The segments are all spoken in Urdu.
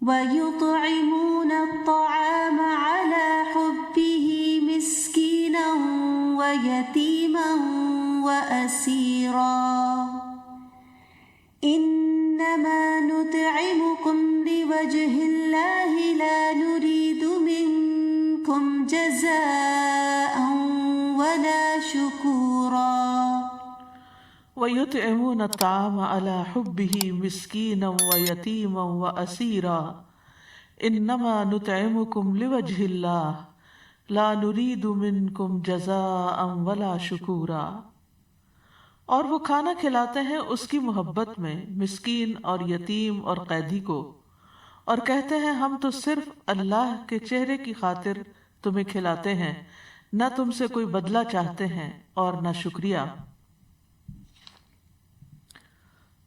ويطعمون الطعام على حبه مسكينا ويتيما وأسيرا إنما نطعمكم لوجه الله لا نريد منكم جزاء ولا شكورا وَيُطْعِمُونَ الطَّعَامَ عَلَى حُبِّهِ مِسْكِينًا وَيَتِيمًا وَأَسِيرًا إِنَّمَا نُطْعِمُكُمْ لِوَجْهِ اللَّهِ لَا نُرِيدُ مِنْكُمْ جَزَاءً وَلَا شُكُورًا۔ اور وہ کھانا کھلاتے ہیں اس کی محبت میں مسکین اور یتیم اور قیدی کو، اور کہتے ہیں ہم تو صرف اللہ کے چہرے کی خاطر تمہیں کھلاتے ہیں، نہ تم سے کوئی بدلہ چاہتے ہیں اور نہ شکریہ۔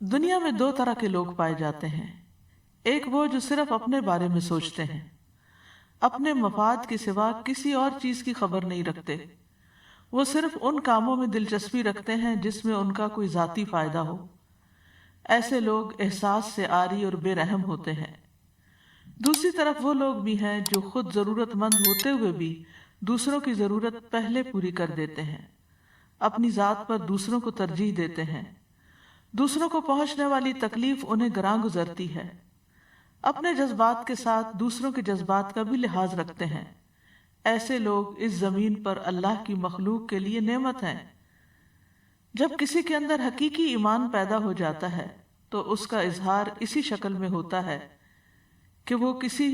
دنیا میں دو طرح کے لوگ پائے جاتے ہیں، ایک وہ جو صرف اپنے بارے میں سوچتے ہیں، اپنے مفاد کے سوا کسی اور چیز کی خبر نہیں رکھتے، وہ صرف ان کاموں میں دلچسپی رکھتے ہیں جس میں ان کا کوئی ذاتی فائدہ ہو۔ ایسے لوگ احساس سے عاری اور بے رحم ہوتے ہیں۔ دوسری طرف وہ لوگ بھی ہیں جو خود ضرورت مند ہوتے ہوئے بھی دوسروں کی ضرورت پہلے پوری کر دیتے ہیں، اپنی ذات پر دوسروں کو ترجیح دیتے ہیں، دوسروں کو پہنچنے والی تکلیف انہیں گراں گزرتی ہے، اپنے جذبات کے ساتھ دوسروں کے جذبات کا بھی لحاظ رکھتے ہیں۔ ایسے لوگ اس زمین پر اللہ کی مخلوق کے لیے نعمت ہیں۔ جب کسی کے اندر حقیقی ایمان پیدا ہو جاتا ہے تو اس کا اظہار اسی شکل میں ہوتا ہے کہ وہ کسی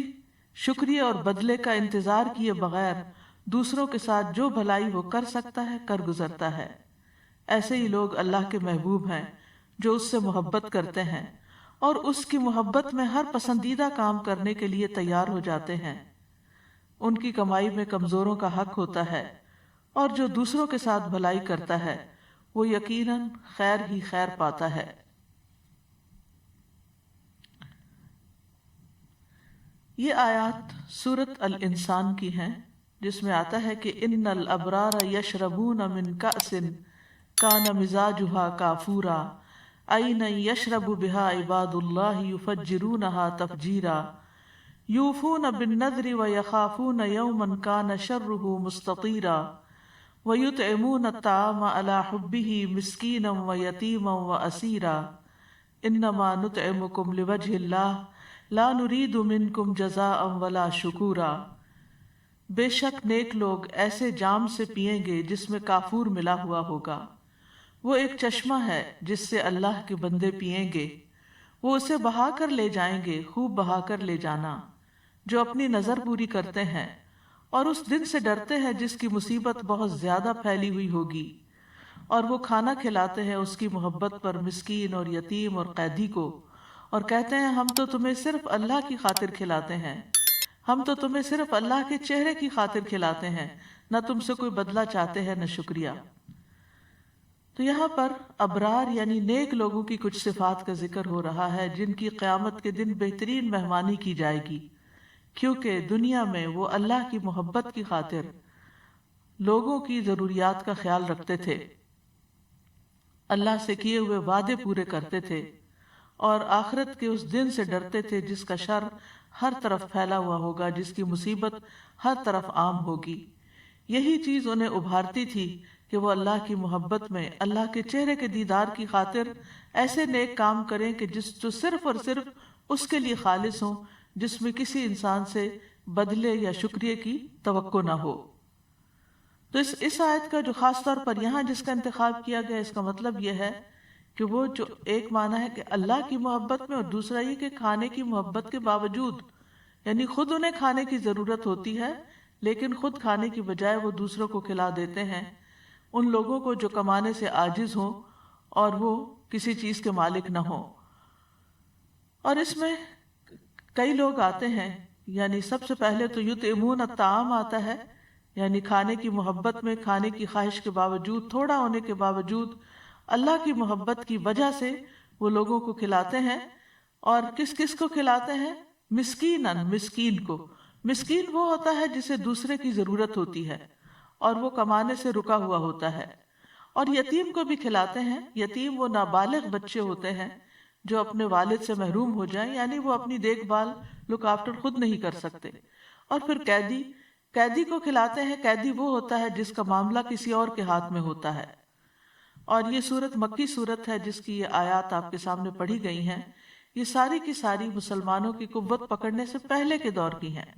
شکریہ اور بدلے کا انتظار کیے بغیر دوسروں کے ساتھ جو بھلائی وہ کر سکتا ہے کر گزرتا ہے۔ ایسے ہی لوگ اللہ کے محبوب ہیں جو اس سے محبت کرتے ہیں اور اس کی محبت میں ہر پسندیدہ کام کرنے کے لیے تیار ہو جاتے ہیں۔ ان کی کمائی میں کمزوروں کا حق ہوتا ہے، اور جو دوسروں کے ساتھ بھلائی کرتا ہے وہ یقیناً خیر ہی خیر پاتا ہے۔ یہ آیات سورۃ الانسان کی ہیں، جس میں آتا ہے کہ ان الابرار یشربون من کأس کان مزاجها کافورا عینا یشرب بها عباد اللہ یفجرونها تفجیرا یوفون بالنذر ویخافون یوما کان شرہ مستطیرا ویطعمون الطعام علی حبہ مسکینا ویتیما واسیرا انما نطعمکم لوجہ اللہ لا نرید منکم جزاء ولا شکورا۔ بے شک نیک لوگ ایسے جام سے پیئیں گے جس میں کافور ملا ہوا ہوگا، وہ ایک چشمہ ہے جس سے اللہ کے بندے پیئیں گے، وہ اسے بہا کر لے جائیں گے، خوب بہا کر لے جانا۔ جو اپنی نظر پوری کرتے ہیں اور اس دن سے ڈرتے ہیں جس کی مصیبت بہت زیادہ پھیلی ہوئی ہوگی، اور وہ کھانا کھلاتے ہیں اس کی محبت پر مسکین اور یتیم اور قیدی کو، اور کہتے ہیں ہم تو تمہیں صرف اللہ کی خاطر کھلاتے ہیں، ہم تو تمہیں صرف اللہ کے چہرے کی خاطر کھلاتے ہیں، نہ تم سے کوئی بدلہ چاہتے ہیں نہ شکریہ۔ تو یہاں پر ابرار یعنی نیک لوگوں کی کچھ صفات کا ذکر ہو رہا ہے جن کی قیامت کے دن بہترین مہمانی کی جائے گی، کیونکہ دنیا میں وہ اللہ کی محبت کی خاطر لوگوں کی ضروریات کا خیال رکھتے تھے، اللہ سے کیے ہوئے وعدے پورے کرتے تھے، اور آخرت کے اس دن سے ڈرتے تھے جس کا شر ہر طرف پھیلا ہوا ہوگا، جس کی مصیبت ہر طرف عام ہوگی۔ یہی چیز انہیں ابھارتی تھی کہ وہ اللہ کی محبت میں اللہ کے چہرے کے دیدار کی خاطر ایسے نیک کام کریں کہ جو صرف اور صرف اس کے لیے خالص ہوں، جس میں کسی انسان سے بدلے یا شکریہ کی توقع نہ ہو۔ تو اس آیت کا جو خاص طور پر یہاں جس کا انتخاب کیا گیا، اس کا مطلب یہ ہے کہ وہ جو ایک معنی ہے کہ اللہ کی محبت میں، اور دوسرا یہ کہ کھانے کی محبت کے باوجود، یعنی خود انہیں کھانے کی ضرورت ہوتی ہے لیکن خود کھانے کی بجائے وہ دوسروں کو کھلا دیتے ہیں، ان لوگوں کو جو کمانے سے عاجز ہوں اور وہ کسی چیز کے مالک نہ ہوں۔ اور اس میں کئی لوگ آتے ہیں، یعنی سب سے پہلے تو یطعمون الطعام آتا ہے، یعنی کھانے کی محبت میں، کھانے کی خواہش کے باوجود، تھوڑا ہونے کے باوجود اللہ کی محبت کی وجہ سے وہ لوگوں کو کھلاتے ہیں. اور کس کس کو کھلاتے ہیں؟ مسکیناً، مسکین کو. مسکین وہ ہوتا ہے جسے دوسرے کی ضرورت ہوتی ہے اور وہ کمانے سے رکا ہوا ہوتا ہے. اور یتیم کو بھی کھلاتے ہیں. یتیم وہ نابالغ بچے ہوتے ہیں جو اپنے والد سے محروم ہو جائیں، یعنی وہ اپنی دیکھ بھال، لک آفٹر خود نہیں کر سکتے. اور پھر قیدی، قیدی کو کھلاتے ہیں. قیدی وہ ہوتا ہے جس کا معاملہ کسی اور کے ہاتھ میں ہوتا ہے. اور یہ سورت مکی سورت ہے جس کی یہ آیات آپ کے سامنے پڑھی گئی ہیں. یہ ساری کی ساری مسلمانوں کی قوت پکڑنے سے پہلے کے دور کی ہیں.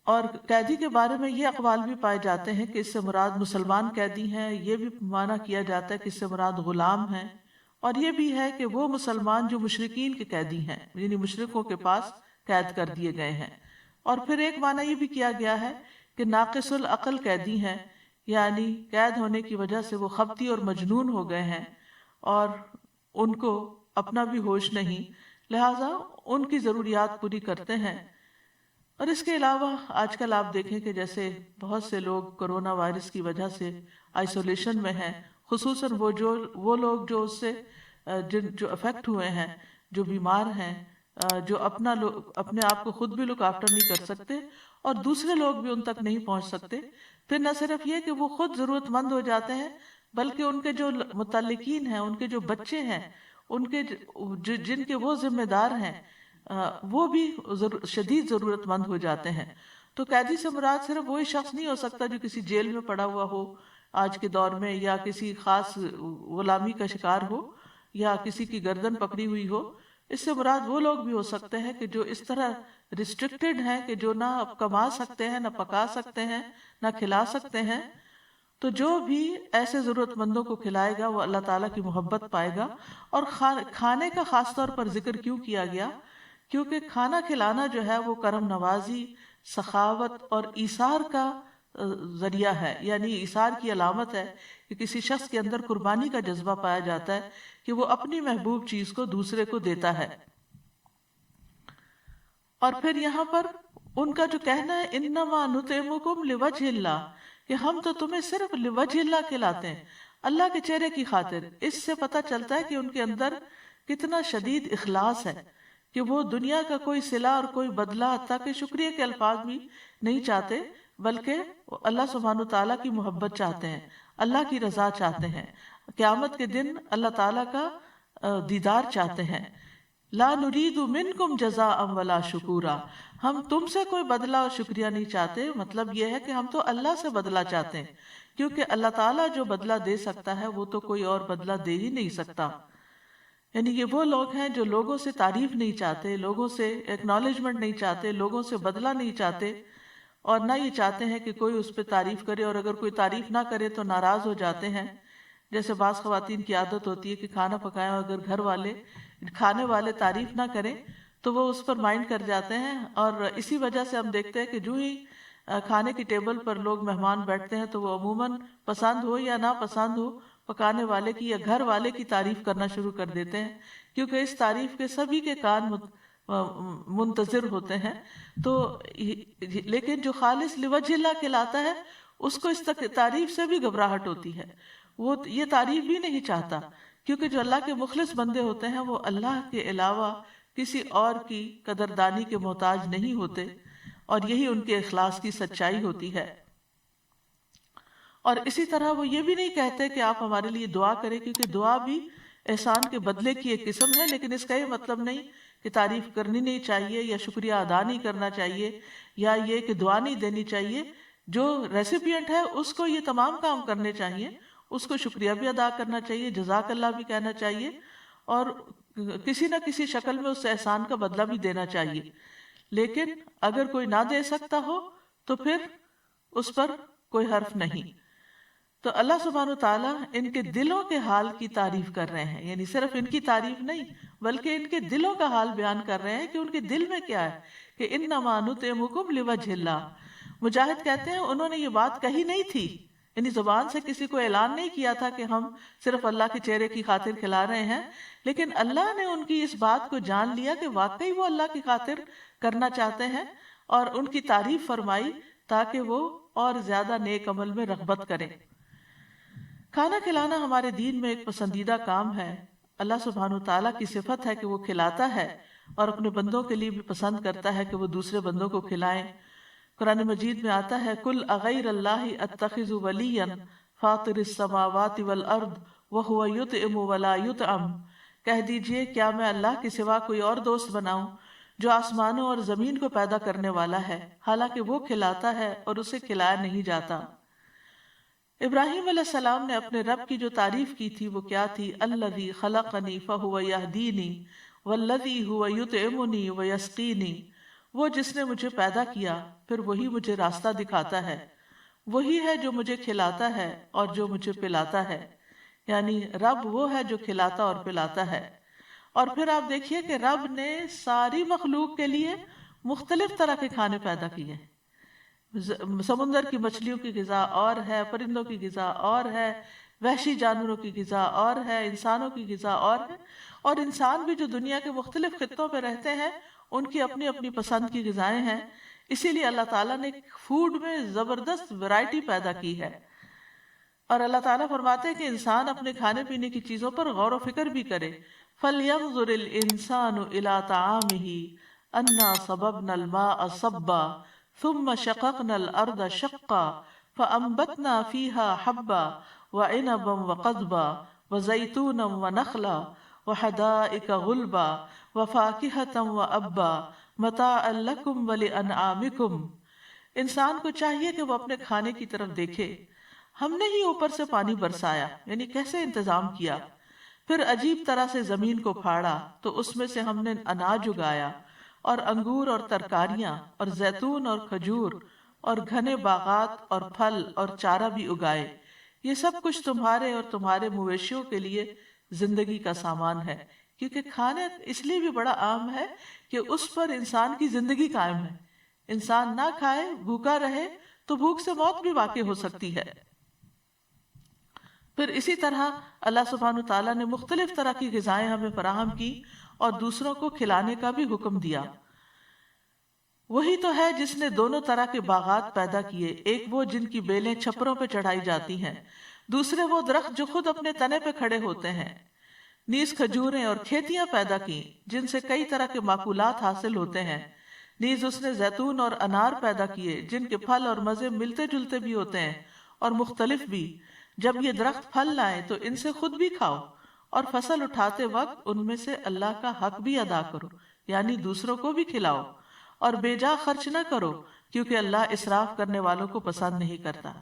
اور قیدی کے بارے میں یہ اقوال بھی پائے جاتے ہیں کہ اس سے مراد مسلمان قیدی ہیں. یہ بھی معنی کیا جاتا ہے کہ اس سے مراد غلام ہیں. اور یہ بھی ہے کہ وہ مسلمان جو مشرکین کے قیدی ہیں، یعنی مشرکوں کے پاس قید کر دیے گئے ہیں. اور پھر ایک معنی یہ بھی کیا گیا ہے کہ ناقص العقل قیدی ہیں، یعنی قید ہونے کی وجہ سے وہ خبتی اور مجنون ہو گئے ہیں اور ان کو اپنا بھی ہوش نہیں، لہٰذا ان کی ضروریات پوری کرتے ہیں. اور اس کے علاوہ آج کل آپ دیکھیں کہ جیسے بہت سے لوگ کرونا وائرس کی وجہ سے آئسولیشن میں ہیں، خصوصاً وہ لوگ جو اس سے جو افیکٹ ہوئے ہیں، جو بیمار ہیں، جو اپنے آپ کو خود بھی لک آفٹر نہیں کر سکتے اور دوسرے لوگ بھی ان تک نہیں پہنچ سکتے. پھر نہ صرف یہ کہ وہ خود ضرورت مند ہو جاتے ہیں، بلکہ ان کے جو متعلقین ہیں، ان کے جو بچے ہیں، ان کے جن کے وہ ذمہ دار ہیں، وہ بھی شدید ضرورت مند ہو جاتے ہیں. تو قیدی سے مراد صرف وہی شخص نہیں ہو سکتا جو کسی جیل میں پڑا ہوا ہو آج کے دور میں، یا کسی خاص غلامی کا شکار ہو، یا کسی کی گردن پکڑی ہوئی ہو. اس سے مراد وہ لوگ بھی ہو سکتے ہیں کہ جو اس طرح ریسٹرکٹڈ ہیں کہ جو نہ کما سکتے ہیں، نہ پکا سکتے ہیں، نہ کھلا سکتے ہیں. تو جو بھی ایسے ضرورت مندوں کو کھلائے گا وہ اللہ تعالیٰ کی محبت پائے گا. اور کھانے کا خاص طور پر ذکر کیوں کیا گیا؟ کیونکہ کھانا کھلانا جو ہے وہ کرم نوازی، سخاوت اور ایثار کا ذریعہ ہے، یعنی ایثار کی علامت ہے کہ کسی شخص کے اندر قربانی کا جذبہ پایا جاتا ہے کہ وہ اپنی محبوب چیز کو دوسرے کو دیتا ہے. اور پھر یہاں پر ان کا جو کہنا ہے انما نطعمکم لوجہ اللہ، کہ ہم تو تمہیں صرف لوجہ اللہ کھلاتے ہیں، اللہ کے چہرے کی خاطر. اس سے پتہ چلتا ہے کہ ان کے اندر کتنا شدید اخلاص ہے کہ وہ دنیا کا کوئی صلہ اور کوئی بدلہ، حتیٰ کہ شکریہ کے الفاظ بھی نہیں چاہتے، بلکہ اللہ سبحانہ تعالیٰ کی محبت چاہتے ہیں، اللہ کی رضا چاہتے ہیں، قیامت کے دن اللہ تعالیٰ کا دیدار چاہتے ہیں. لا نرید منکم جزاء ولا شکورا، ہم تم سے کوئی بدلہ اور شکریہ نہیں چاہتے. مطلب یہ ہے کہ ہم تو اللہ سے بدلہ چاہتے ہیں، کیونکہ اللہ تعالیٰ جو بدلہ دے سکتا ہے وہ تو کوئی اور بدلہ دے ہی نہیں سکتا. یعنی یہ وہ لوگ ہیں جو لوگوں سے تعریف نہیں چاہتے، لوگوں سے ایکنالجمنٹ نہیں چاہتے، لوگوں سے بدلہ نہیں چاہتے، اور نہ یہ چاہتے ہیں کہ کوئی اس پہ تعریف کرے، اور اگر کوئی تعریف نہ کرے تو ناراض ہو جاتے ہیں. جیسے بعض خواتین کی عادت ہوتی ہے کہ کھانا پکائیں، اگر گھر والے کھانے والے تعریف نہ کریں تو وہ اس پر مائنڈ کر جاتے ہیں. اور اسی وجہ سے ہم دیکھتے ہیں کہ جو ہی کھانے کی ٹیبل پر لوگ مہمان بیٹھتے ہیں تو وہ عموماً پسند ہو یا نہ پسند ہو پکانے والے کی یا گھر والے کی تعریف کرنا شروع کر دیتے ہیں، کیونکہ اس تعریف کے سبھی کے کان منتظر ہوتے ہیں. تو لیکن جو خالص لوجہ اللہ کھلاتا ہے اس کو اس تعریف سے بھی گھبراہٹ ہوتی ہے، وہ یہ تعریف بھی نہیں چاہتا، کیونکہ جو اللہ کے مخلص بندے ہوتے ہیں وہ اللہ کے علاوہ کسی اور کی قدردانی کے محتاج نہیں ہوتے، اور یہی ان کے اخلاص کی سچائی ہوتی ہے. اور اسی طرح وہ یہ بھی نہیں کہتے کہ آپ ہمارے لیے دعا کریں، کیونکہ دعا بھی احسان کے بدلے کی ایک قسم ہے، لیکن اس کا یہ مطلب نہیں کہ تعریف کرنی نہیں چاہیے یا شکریہ ادا نہیں کرنا چاہیے یا یہ کہ دعا نہیں دینی چاہیے. جو ریسیپینٹ ہے اس کو یہ تمام کام کرنے چاہیے، اس کو شکریہ بھی ادا کرنا چاہیے، جزاک اللہ بھی کہنا چاہیے، اور کسی نہ کسی شکل میں اس احسان کا بدلہ بھی دینا چاہیے. لیکن اگر کوئی نہ دے سکتا ہو تو پھر اس پر کوئی حرف نہیں. تو اللہ سبحانہ تعالیٰ ان کے دلوں کے حال کی تعریف کر رہے ہیں، یعنی صرف ان کی تعریف نہیں بلکہ ان کے دلوں کا حال بیان کر رہے ہیں کہ ان کے دل میں کیا ہے، کہ انما نطعمکم لوجہ اللہ. مجاہد کہتے ہیں انہوں نے یہ بات کہی نہیں تھی، یعنی زبان سے کسی کو اعلان نہیں کیا تھا کہ ہم صرف اللہ کے چہرے کی خاطر کھلا رہے ہیں، لیکن اللہ نے ان کی اس بات کو جان لیا کہ واقعی وہ اللہ کی خاطر کرنا چاہتے ہیں، اور ان کی تعریف فرمائی تاکہ وہ اور زیادہ نیک عمل میں رغبت کریں۔ کھانا کھلانا ہمارے دین میں ایک پسندیدہ کام ہے۔ اللہ سبحانہ تعالیٰ کی صفت ہے کہ وہ کھلاتا ہے اور اپنے بندوں کے لیے بھی پسند کرتا ہے کہ وہ دوسرے بندوں کو کھلائیں۔ قرآن مجید میں آتا ہے کل اغیر اللہ اتخذ ولیا فاطر السماوات والارض وہو یطعم ولا یطعم، کہہ دیجئے کیا میں اللہ کے سوا کوئی اور دوست بناؤں جو آسمانوں اور زمین کو پیدا کرنے والا ہے حالانکہ وہ کھلاتا ہے اور اسے کھلایا نہیں جاتا۔ ابراہیم علیہ السلام نے اپنے رب کی جو تعریف کی تھی وہ کیا تھی؟ الذی خلقنی فہو یہدینی والذی هو یطعمنی ویسقینی، وہ جس نے مجھے پیدا کیا پھر وہی مجھے راستہ دکھاتا ہے، وہی ہے جو مجھے کھلاتا ہے اور جو مجھے پلاتا ہے، یعنی رب وہ ہے جو کھلاتا اور پلاتا ہے۔ اور پھر آپ دیکھیے کہ رب نے ساری مخلوق کے لیے مختلف طرح کے کھانے پیدا کیے ہیں۔ سمندر کی مچھلیوں کی غذا اور ہے، پرندوں کی غذا اور ہے، وحشی جانوروں کی غذا اور ہے، انسانوں کی غذا اور ہے، اور انسان بھی جو دنیا کے مختلف خطوں پہ رہتے ہیں ان کی اپنی اپنی پسند کی غذائیں ہیں۔ اسی لیے اللہ تعالیٰ نے فوڈ میں زبردست ویرائٹی پیدا کی ہے، اور اللہ تعالیٰ فرماتے ہیں کہ انسان اپنے کھانے پینے کی چیزوں پر غور و فکر بھی کرے۔ فَلْيَنظُرِ الْإِنسَانُ إِلَىٰ طَعَامِهِ أَنَّا صَبَبْنَا الْمَاءَ صَبًّا ثُمَّ شَقَقْنَا الْأَرْضَ شَقًّا فَأَنبَتْنَا فِيهَا حَبًّا وَعِنَبًا وَقَضْبًا وَزَيْتُونًا وَنَخْلًا وَحَدَائِقَ غُلْبًا وَفَاكِهَةً وَأَبًّا مَتَاعًا لَكُمْ وَلِأَنْعَامِكُمْ۔ انسان کو چاہیے کہ وہ اپنے کھانے کی طرف دیکھے۔ ہم نے ہی اوپر سے پانی برسایا، یعنی کیسے انتظام کیا، پھر عجیب طرح سے زمین کو پھاڑا تو اس میں سے ہم نے اناج اگایا اور انگور اور ترکاریاں اور زیتون اور کھجور اور گھنے باغات اور پھل اور چارہ بھی اگائے۔ یہ سب کچھ تمہارے اور تمہارے مویشیوں کے لیے زندگی کا سامان ہے، کیونکہ کھانا اس لیے بھی بڑا عام ہے کہ اس پر انسان کی زندگی قائم ہے۔ انسان نہ کھائے، بھوکا رہے تو بھوک سے موت بھی واقع ہو سکتی ہے۔ پھر اسی طرح اللہ سبحانہ تعالیٰ نے مختلف طرح کی غذائیں ہمیں فراہم کی اور دوسروں کو کھلانے کا بھی حکم دیا۔ وہی تو ہے جس نے دونوں طرح کے باغات پیدا کیے، ایک وہ جن کی بیلیں چھپروں پہ چڑھائی جاتی ہیں، دوسرے وہ درخت جو خود اپنے تنے پہ کھڑے ہوتے ہیں۔ نیز کھجوریں اور کھیتیاں پیدا کی جن سے کئی طرح کے معقولات حاصل ہوتے ہیں۔ نیز اس نے زیتون اور انار پیدا کیے جن کے پھل اور مزے ملتے جلتے بھی ہوتے ہیں اور مختلف بھی۔ جب یہ درخت پھل لائیں تو ان سے خود بھی کھاؤ اور فصل اٹھاتے وقت ان میں سے اللہ کا حق بھی ادا کرو، یعنی دوسروں کو بھی کھلاؤ، اور بے جا خرچ نہ کرو کیونکہ اللہ اسراف کرنے والوں کو پسند نہیں کرتا۔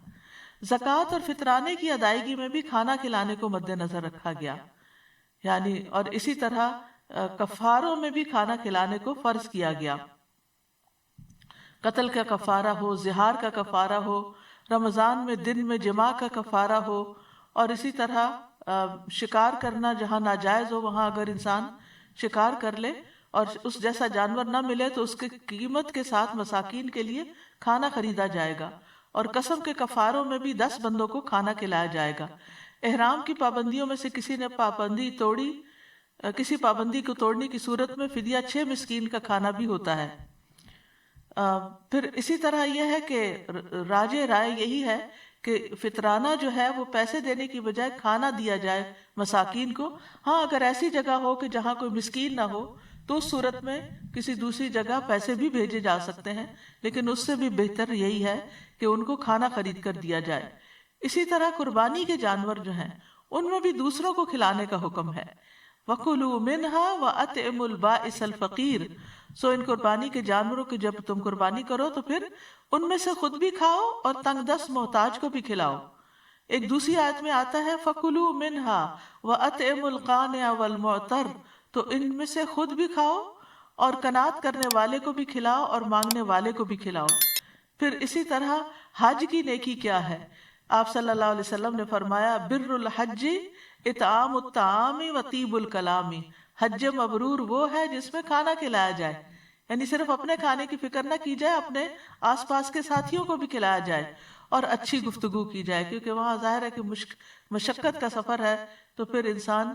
زکوٰۃ اور فطرانے کی ادائیگی میں بھی کھانا کھلانے کو مد نظر رکھا گیا، یعنی اور اسی طرح کفاروں میں بھی کھانا کھلانے کو فرض کیا گیا۔ قتل کا کفارہ ہو، زہار کا کفارہ ہو، رمضان میں دن میں جماع کا کفارہ ہو، اور اسی طرح شکار کرنا جہاں ناجائز ہو وہاں اگر انسان شکار کر لے اور اس جیسا جانور نہ ملے تو اس کی قیمت کے ساتھ مساکین کے لیے کھانا خریدا جائے گا، اور قسم کے کفاروں میں بھی 10 بندوں کو کھانا کھلایا جائے گا۔ احرام کی پابندیوں میں سے کسی نے پابندی توڑی، کسی پابندی کو توڑنے کی صورت میں فدیہ 6 مسکین کا کھانا بھی ہوتا ہے۔ پھر اسی طرح یہ ہے کہ راجح رائے یہی ہے کہ فطرانہ جو ہے وہ پیسے دینے کی بجائے کھانا دیا جائے مساکین کو۔ ہاں اگر ایسی جگہ ہو کہ جہاں کوئی مسکین نہ ہو تو اس صورت میں کسی دوسری جگہ پیسے بھی بھیجے جا سکتے ہیں، لیکن اس سے بھی بہتر یہی ہے کہ ان کو کھانا خرید کر دیا جائے۔ اسی طرح قربانی کے جانور جو ہیں ان میں بھی دوسروں کو کھلانے کا حکم ہے۔ وَكُلُوا مِنْهَا وَأَطْعِمُوا الْبَائِسَ الْفَقِيرَ، سو ان قربانی کے جانوروں کی جب تم قربانی کرو تو پھر ان میں سے خود بھی کھاؤ اور تنگ دست محتاج کو بھی کھلاؤ۔ ایک دوسری آیت میں آتا ہے فَكُلُوا مِنْهَا وَأَطْعِمُوا الْقَانِعَ وَالْمُعْتَرَّ، تو ان میں سے خود بھی کھاؤ اور قناعت کرنے والے کو بھی کھلاؤ اور مانگنے والے کو بھی کھلاؤ۔ پھر اسی طرح حج کی نیکی کیا ہے؟ آپ صلی اللہ علیہ وسلم نے فرمایا بر الحج اطعام الطعام و طیب الکلام، حج مبرور وہ ہے جس میں کھانا کھلایا جائے، یعنی صرف اپنے کھانے کی فکر نہ کی جائے، اپنے آس پاس کے ساتھیوں کو بھی کھلایا جائے اور اچھی گفتگو کی جائے، کیونکہ وہاں ظاہر ہے کہ مشقت کا سفر ہے تو پھر انسان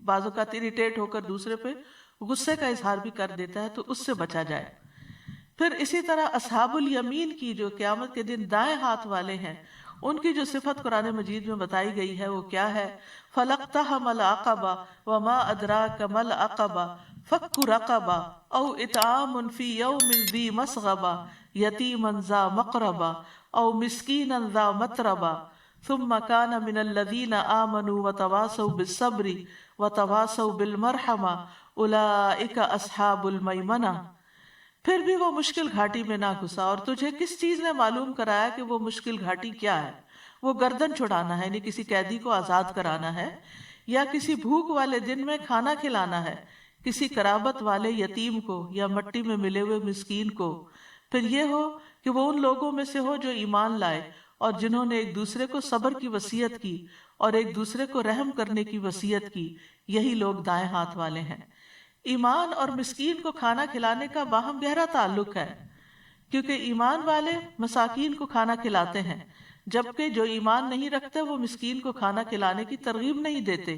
بعض اوقات اریٹیٹ ہو کر دوسرے پہ غصے کا اظہار بھی کر دیتا ہے، تو اس سے بچا جائے۔ پھر اسی طرح اصحاب الیمین کی جو قیامت کے دن دائیں ہاتھ والے ہیں، ان کی جو صفت قرآن مجید میں بتائی گئی ہے وہ کیا ہے؟ فَلَقْتَحَمَ الْعَقَبَةَ وَمَا أَدْرَاكَ مَا الْعَقَبَةُ فَكُّ رَقَبَةٍ أَوْ إِطْعَامٌ فِي يَوْمٍ ذِي مَسْغَبَةٍ يَتِيمًا ذَا مَقْرَبَةٍ أَوْ مِسْكِينًا ذَا مَتْرَبَةٍ ثُمَّ كَانَ مِنَ الَّذِينَ آمَنُوا وَتَوَاصَوْا بِالصَّبْرِ وَتَوَاصَوْا بِالْمَرْحَمَةِ أُولَئِكَ أَصْحَابُ الْمَيْمَنَةِ۔ پھر بھی وہ مشکل گھاٹی میں نہ گھسا، اور تجھے کس چیز نے معلوم کرایا کہ وہ مشکل گھاٹی کیا ہے؟ وہ گردن چھڑانا ہے، یعنی کسی قیدی کو آزاد کرانا ہے، یا کسی بھوک والے دن میں کھانا کھلانا ہے کسی قرابت والے یتیم کو یا مٹی میں ملے ہوئے مسکین کو۔ پھر یہ ہو کہ وہ ان لوگوں میں سے ہو جو ایمان لائے اور جنہوں نے ایک دوسرے کو صبر کی وصیت کی اور ایک دوسرے کو رحم کرنے کی وصیت کی، یہی لوگ دائیں ہاتھ والے ہیں۔ ایمان اور مسکین کو کھانا کھلانے کا باہم گہرا تعلق ہے، کیونکہ ایمان والے مساکین کو کھانا کھلاتے ہیں، جبکہ جو ایمان نہیں رکھتے وہ مسکین کو کھانا کھلانے کی ترغیب نہیں دیتے۔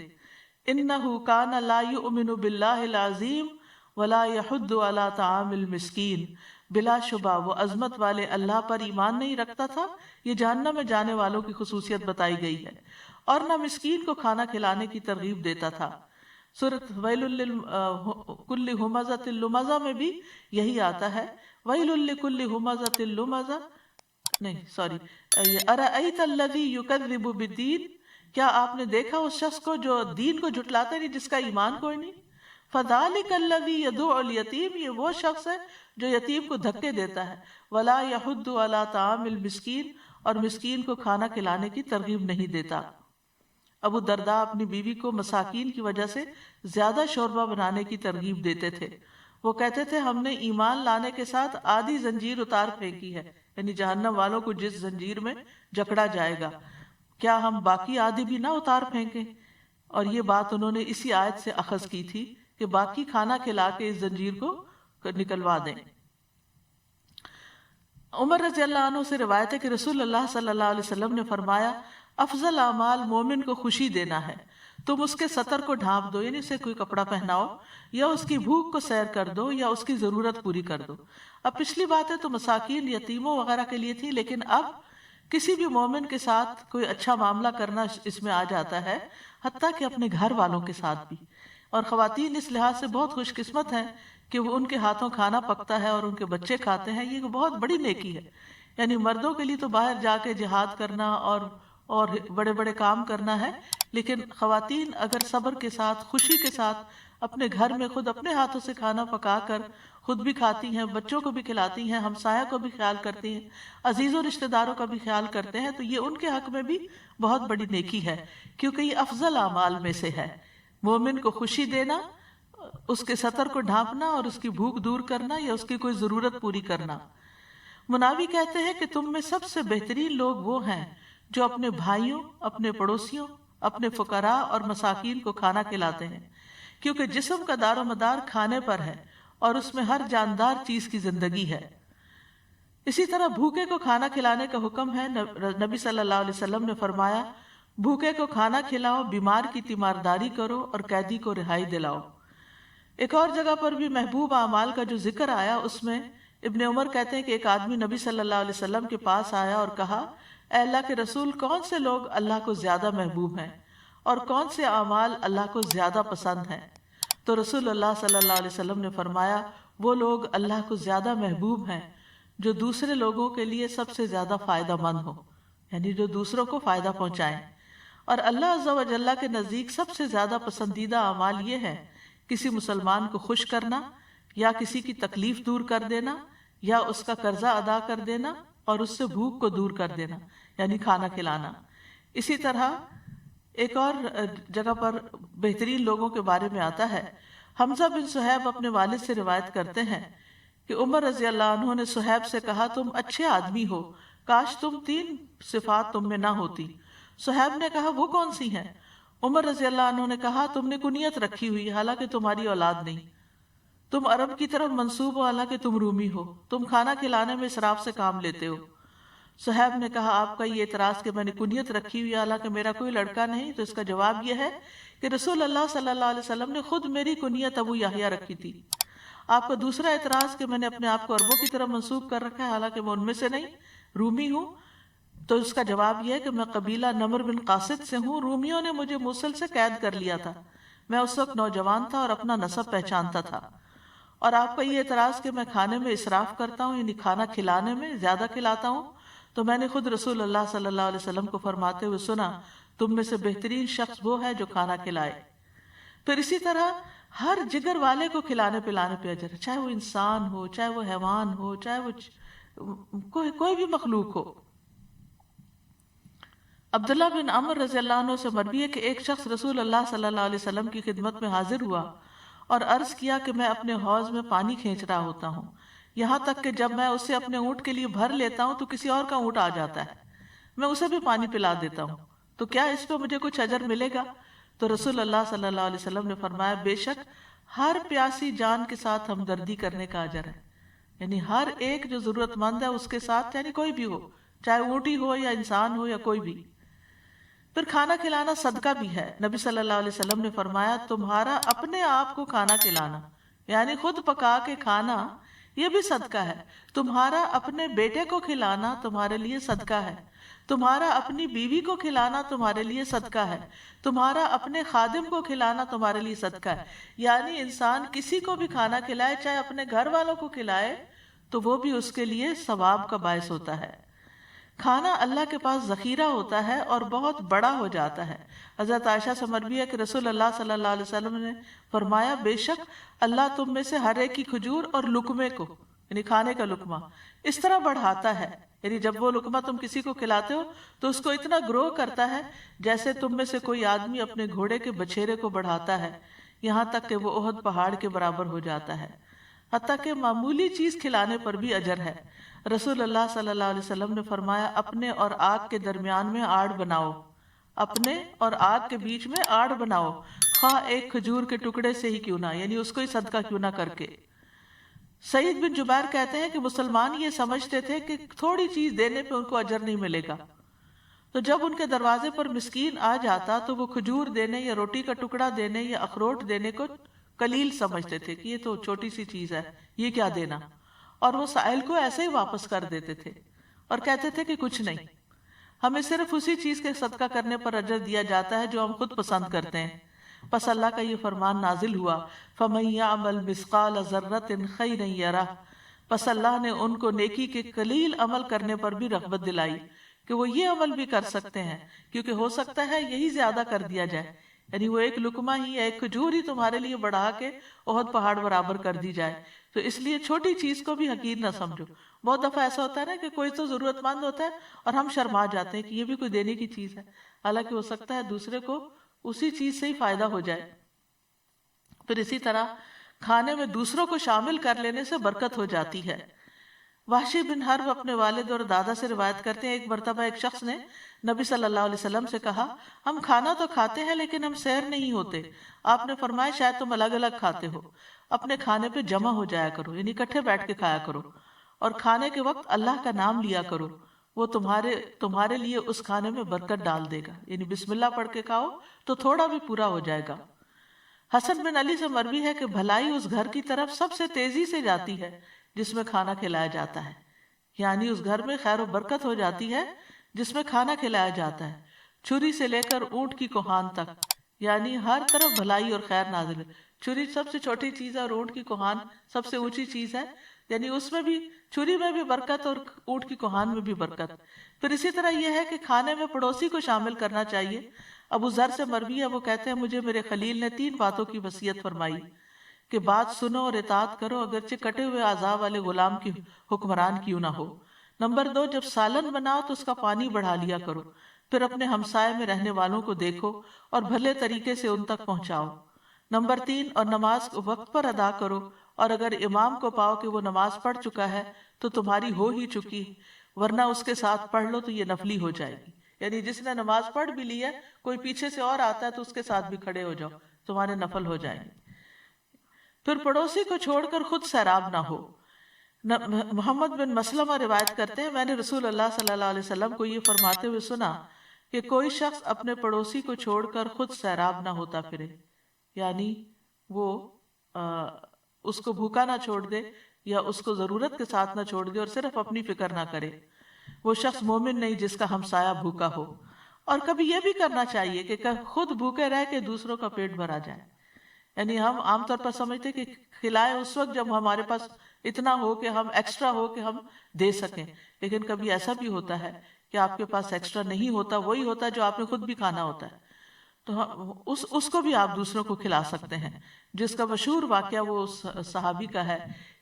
انہ کان لا یؤمن باللہ العظیم ولا یحض علی طعام المسکین، بلا شبہ وہ عظمت والے اللہ پر ایمان نہیں رکھتا تھا۔ یہ جہنم میں جانے والوں کی خصوصیت بتائی گئی ہے، اور نہ مسکین کو کھانا کھلانے کی ترغیب دیتا تھا۔ سورۃ ویل لکل ہمزۃ لمزہ میں بھی یہی آتا ہے، ویل لکل ہمزۃ لمزہ، نہیں سوری، ارأیت الذی یکذب بالدین، کیا آپ نے دیکھا اس شخص کو جو دین کو جھٹلاتا نہیں، جس کا ایمان کوئی نہیں؟ فذلک الذی یدعو الیتیم، یہ وہ شخص ہے جو یتیم کو دھکے دیتا ہے، ولا یحض علی طعام المسکین، اور مسکین کو کھانا کھلانے کی ترغیب نہیں دیتا۔ ابو درداء اپنی بیوی کو مساکین کی وجہ سے زیادہ شوربہ بنانے کی ترغیب دیتے تھے۔ وہ کہتے تھے ہم نے ایمان لانے کے ساتھ آدھی زنجیر اتار پھینکی ہے، یعنی جہنم والوں کو جس زنجیر میں جکڑا جائے گا، کیا ہم باقی آدھی بھی نہ اتار پھینکیں؟ اور یہ بات انہوں نے اسی آیت سے اخذ کی تھی کہ باقی کھانا کھلا کے اس زنجیر کو نکلوا دیں۔ عمر رضی اللہ عنہ سے روایت ہے کہ رسول اللہ صلی اللہ علیہ وسلم نے فرمایا، افضل اعمال مومن کو خوشی دینا ہے، تم اس کے سطر کو ڈھانپ دو، یعنی اسے کوئی کپڑا پہناؤ، یا اس کی بھوک کو سیر کر دو، یا اس کی ضرورت پوری کر دو۔ اب پچھلی باتیں تو مساکین، یتیموں وغیرہ کے لیے تھی، لیکن اب کسی بھی مومن کے ساتھ کوئی اچھا معاملہ کرنا اس میں آ جاتا ہے، حتیٰ کہ اپنے گھر والوں کے ساتھ بھی۔ اور خواتین اس لحاظ سے بہت خوش قسمت ہیں کہ وہ ان کے ہاتھوں کھانا پکتا ہے اور ان کے بچے کھاتے ہیں، یہ بہت بڑی نیکی ہے۔ یعنی مردوں کے لیے تو باہر جا کے جہاد کرنا اور بڑے بڑے کام کرنا ہے، لیکن خواتین اگر صبر کے ساتھ، خوشی کے ساتھ اپنے گھر میں خود اپنے ہاتھوں سے کھانا پکا کر خود بھی کھاتی ہیں، بچوں کو بھی کھلاتی ہیں، ہمسایہ کو بھی خیال کرتی ہیں، عزیز و رشتہ داروں کا بھی خیال کرتے ہیں، تو یہ ان کے حق میں بھی بہت بڑی نیکی ہے، کیونکہ یہ افضل اعمال میں سے ہے۔ مومن کو خوشی دینا، اس کے سطر کو ڈھانپنا اور اس کی بھوک دور کرنا یا اس کی کوئی ضرورت پوری کرنا۔ مناوی کہتے ہیں کہ تم میں سب سے بہترین لوگ وہ ہیں جو اپنے بھائیوں، اپنے پڑوسیوں، اپنے فقراء اور مساکین کو کھانا کھلاتے ہیں، کیونکہ جسم کا دار و مدار کھانے پر ہے اور اس میں ہر جاندار چیز کی زندگی ہے۔ اسی طرح بھوکے کو کھانا کھلانے کا حکم ہے۔ نبی صلی اللہ علیہ وسلم نے فرمایا، بھوکے کو کھانا کھلاؤ، بیمار کی تیمارداری کرو اور قیدی کو رہائی دلاؤ۔ ایک اور جگہ پر بھی محبوب اعمال کا جو ذکر آیا، اس میں ابن عمر کہتے ہیں کہ ایک آدمی نبی صلی اللہ علیہ وسلم کے پاس آیا اور کہا، اے اللہ کے رسول، کون سے لوگ اللہ کو زیادہ محبوب ہیں اور کون سے اعمال اللہ کو زیادہ پسند ہیں؟ تو رسول اللہ صلی اللہ علیہ وسلم نے فرمایا، وہ لوگ اللہ کو زیادہ محبوب ہیں جو دوسرے لوگوں کے لیے سب سے زیادہ فائدہ مند ہو، یعنی جو دوسروں کو فائدہ پہنچائیں۔ اور اللہ عز و جل کے نزدیک سب سے زیادہ پسندیدہ اعمال یہ ہے، کسی مسلمان کو خوش کرنا، یا کسی کی تکلیف دور کر دینا، یا اس کا قرضہ ادا کر دینا اور اس سے بھوک کو دور کر دینا، یعنی کھانا کھلانا۔ اسی طرح ایک اور جگہ پر بہترین لوگوں کے بارے میں آتا ہے۔ حمزہ بن صہیب اپنے والد سے روایت کرتے ہیں کہ عمر رضی اللہ عنہ نے صہیب سے کہا، تم اچھے آدمی ہو، کاش تم 3 صفات تم میں نہ ہوتی۔ صہیب نے کہا، وہ کون سی ہیں؟ عمر رضی اللہ عنہ نے کہا، تم نے کنیت رکھی ہوئی حالانکہ تمہاری اولاد نہیں، تم عرب کی طرف منسوب ہو حالانکہ تم رومی ہو، تم کھانا کھلانے میں اسراف سے کام لیتے ہو۔ صہیب نے کہا، آپ کا یہ اعتراض کہ میں نے کنیت رکھی ہوئی حالانکہ میرا کوئی لڑکا نہیں، تو اس کا جواب یہ ہے کہ رسول اللہ صلی اللہ علیہ وسلم نے خود میری کنیت ابو یحییٰ رکھی تھی۔ آپ کا دوسرا اعتراض کہ میں نے اپنے آپ کو عربوں کی طرف منسوب کر رکھا ہے حالانکہ میں ان میں سے نہیں، رومی ہوں، تو اس کا جواب یہ ہے کہ میں قبیلہ نمر بن قاصد سے ہوں. رومیوں نے مجھے موصل سے قید کر لیا تھا. میں اس وقت نوجوان تھا اور اپنا نسب پہچانتا تھا. اور آپ کا یہ اعتراض کہ میں کھانے میں اسراف کرتا ہوں، یعنی کھانا کھلانے میں زیادہ کھلاتا ہوں، تو میں نے خود رسول اللہ صلی اللہ علیہ وسلم کو فرماتے ہوئے سنا، تم میں سے بہترین شخص وہ ہے جو کھانا کھلائے. پھر اسی طرح ہر جگر والے کو کھلانے پلانے پہ اجر ہے، چاہے وہ انسان ہو، چاہے وہ حیوان ہو، چاہے وہ کوئی بھی مخلوق ہو. عبداللہ بن عمر رضی اللہ عنہ سے مروی ہے کہ ایک شخص رسول اللہ صلی اللہ علیہ وسلم کی خدمت میں حاضر ہوا اور عرض کیا کہ میں اپنے حوض میں پانی کھینچ رہا ہوتا ہوں، یہاں تک کہ جب میں اسے اپنے اونٹ کے لیے بھر لیتا ہوں تو کسی اور کا اونٹ آ جاتا ہے، میں اسے بھی پانی پلا دیتا ہوں، تو کیا اس پہ مجھے کچھ اجر ملے گا؟ تو رسول اللہ صلی اللہ علیہ وسلم نے فرمایا، بے شک ہر پیاسی جان کے ساتھ ہمدردی کرنے کا اجر ہے. یعنی ہر ایک جو ضرورت مند ہے اس کے ساتھ، یعنی کوئی بھی ہو، چاہے اونٹی ہو یا انسان ہو یا کوئی بھی. پھر کھانا کھلانا صدقہ بھی ہے. نبی صلی اللہ علیہ وسلم نے فرمایا، تمہارا اپنے آپ کو کھانا کھلانا، یعنی خود پکا کے کھانا، یہ بھی صدقہ ہے. تمہارا اپنے بیٹے کو کھلانا تمہارے لیے صدقہ ہے. تمہارا اپنی بیوی کو کھلانا تمہارے لیے صدقہ ہے. تمہارا اپنے خادم کو کھلانا تمہارے لیے صدقہ ہے. یعنی انسان کسی کو بھی کھانا کھلائے، چاہے اپنے گھر والوں کو کھلائے، تو وہ بھی اس کے لیے ثواب کا باعث ہوتا ہے. کھانا اللہ کے پاس ذخیرہ ہوتا ہے اور بہت بڑا ہو جاتا ہے. حضرت عائشہ سے مروی ہے کہ رسول اللہ صلی اللہ علیہ وسلم نے فرمایا، بے شک اللہ تم میں سے ہر ایک کی کھجور اور لقمے کو، یعنی کھانے کا لقمہ، اس طرح بڑھاتا ہے، یعنی جب وہ لقمہ تم کسی کو کھلاتے ہو تو اس کو اتنا گرو کرتا ہے جیسے تم میں سے کوئی آدمی اپنے گھوڑے کے بچھیرے کو بڑھاتا ہے، یہاں تک کہ وہ احد پہاڑ کے برابر ہو جاتا ہے. حتیٰ کہ معمولی چیز کھلانے پر بھی اجر ہے. رسول اللہ صلی اللہ علیہ وسلم نے فرمایا، اپنے اور آگ کے درمیان میں آڑ بناؤ، اپنے اور آگ کے بیچ میں آڑ بناؤ، خواہ ایک کھجور کے ٹکڑے سے ہی کیوں نہ، یعنی اس کو ہی صدقہ کیوں نہ کر کے. سعید بن جبیر کہتے ہیں کہ مسلمان یہ سمجھتے تھے کہ تھوڑی چیز دینے پہ ان کو اجر نہیں ملے گا، تو جب ان کے دروازے پر مسکین آ جاتا تو وہ کھجور دینے یا روٹی کا ٹکڑا دینے یا اخروٹ دینے کو قلیل سمجھتے تھے کہ یہ تو چھوٹی سی چیز ہے، یہ کیا دینا، اور وہ سائل کو ایسے ہی واپس کر دیتے تھے اور کہتے تھے کہ کچھ نہیں، ہمیں صرف اسی چیز کے صدقہ کرنے پر اجر دیا جاتا ہے جو ہم خود پسند کرتے ہیں. پس اللہ کا یہ فرمان نازل ہوا، فَمَن يَعْمَلْ مِثْقَالَ ذَرَّةٍ خَيْرًا يَرَهُ، پس اللہ نے ان کو نیکی کے قلیل عمل کرنے پر بھی رغبت دلائی کہ وہ یہ عمل بھی کر سکتے ہیں، کیونکہ ہو سکتا ہے یہی زیادہ کر دیا جائے، یعنی وہ ایک لقمہ ہی، ایک کھجور ہی تمہارے لیے بڑھا کے احد پہاڑ برابر کر دی جائے. تو اس لیے چھوٹی چیز کو بھی حقیر نہ سمجھو. بہت دفعہ ایسا ہوتا ہے نا کہ کوئی تو ضرورت مند ہوتا ہے اور ہم شرما جاتے ہیں کہ یہ بھی کوئی دینے کی چیز ہے، حالانکہ ہو سکتا ہے دوسرے کو اسی چیز سے ہی فائدہ ہو جائے. پھر اسی طرح کھانے میں دوسروں کو شامل کر لینے سے برکت ہو جاتی ہے. وحشی بن حرب اپنے والد اور دادا سے روایت کرتے ہیں، ایک مرتبہ ایک شخص نے نبی صلی اللہ علیہ وسلم سے کہا، ہم کھانا تو کھاتے ہیں لیکن ہم سیر نہیں ہوتے. آپ نے فرمایا، شاید تم الگ الگ کھاتے ہو، اپنے کھانے پہ جمع ہو جایا کرو، یعنی اکٹھے بیٹھ کے کھایا کرو، اور کھانے کے وقت اللہ کا نام لیا کرو، وہ تمہارے لیے اس کھانے میں برکت ڈال دے گا. یعنی بسم اللہ پڑھ کے کھاؤ تو تھوڑا بھی پورا ہو جائے گا. حسن بن علی سے مروی ہے کہ بھلائی اس گھر کی طرف سب سے تیزی سے جاتی ہے جس میں کھانا کھلایا جاتا ہے، یعنی اس گھر میں خیر و برکت ہو جاتی ہے جس میں کھانا کھلایا جاتا ہے. چھری سے لے کر اونٹ کی کوہان تک، یعنی ہر طرف بھلائی اور خیر نازل ہے. چھری سب سے چھوٹی چیز ہے اور اونٹ کی کوہان سب سے اونچی چیز ہے، یعنی اس میں بھی، چھری میں بھی برکت اور اونٹ کی کوہان میں بھی برکت. پھر اسی طرح یہ ہے کہ کھانے میں پڑوسی کو شامل کرنا چاہیے. ابو ذر سے مروی ہے، وہ کہتے ہیں مجھے میرے خلیل نے 3 باتوں کی وصیت فرمائی کہ بات سنو اور اطاعت کرو، اگرچہ کٹے ہوئے اعضاء والے غلام کی حکمران کیوں نہ ہو. نمبر 2، جب سالن بناؤ تو اس کا پانی بڑھا لیا کرو، پھر اپنے ہمسائے میں رہنے والوں کو دیکھو اور بھلے طریقے سے ان تک پہنچاؤ. نمبر 3، اور نماز کو وقت پر ادا کرو، اور اگر امام کو پاؤ کہ وہ نماز پڑھ چکا ہے تو تمہاری ہو ہی چکی، ورنہ اس کے ساتھ پڑھ لو تو یہ نفلی ہو جائے گی. یعنی جس نے نماز پڑھ بھی لی ہے، کوئی پیچھے سے اور آتا ہے تو اس کے ساتھ بھی کھڑے ہو جاؤ، تمہارے نفل ہو جائیں گے. پھر پڑوسی کو چھوڑ کر خود سیراب نہ ہو. محمد بن مسلمہ روایت کرتے ہیں، میں نے رسول اللہ صلی اللہ علیہ وسلم کو یہ فرماتے ہوئے سنا کہ کوئی شخص اپنے پڑوسی کو چھوڑ کر خود سیراب نہ ہوتا پھرے، یعنی وہ اس کو بھوکا نہ چھوڑ دے یا اس کو ضرورت کے ساتھ نہ چھوڑ دے اور صرف اپنی فکر نہ کرے. وہ شخص مومن نہیں جس کا ہمسایہ بھوکا ہو. اور کبھی یہ بھی کرنا چاہیے کہ خود بھوکے رہ کے دوسروں کا پیٹ بھرا جائے. یعنی ہم عام طور پر سمجھتے کہ کھلائے اس وقت جب ہمارے پاس اتنا ہو کہ ہم ایکسٹرا ہو کہ ہم دے سکیں، لیکن کبھی ایسا بھی ہوتا ہے کہ آپ کے پاس ایکسٹرا نہیں ہوتا، وہی ہوتا ہے جو آپ نے خود بھی کھانا ہوتا ہے، تو اس کو بھی آپ دوسروں کو کھلا سکتے ہیں. جس کا مشہور واقعہ وہ صحابی کا ہے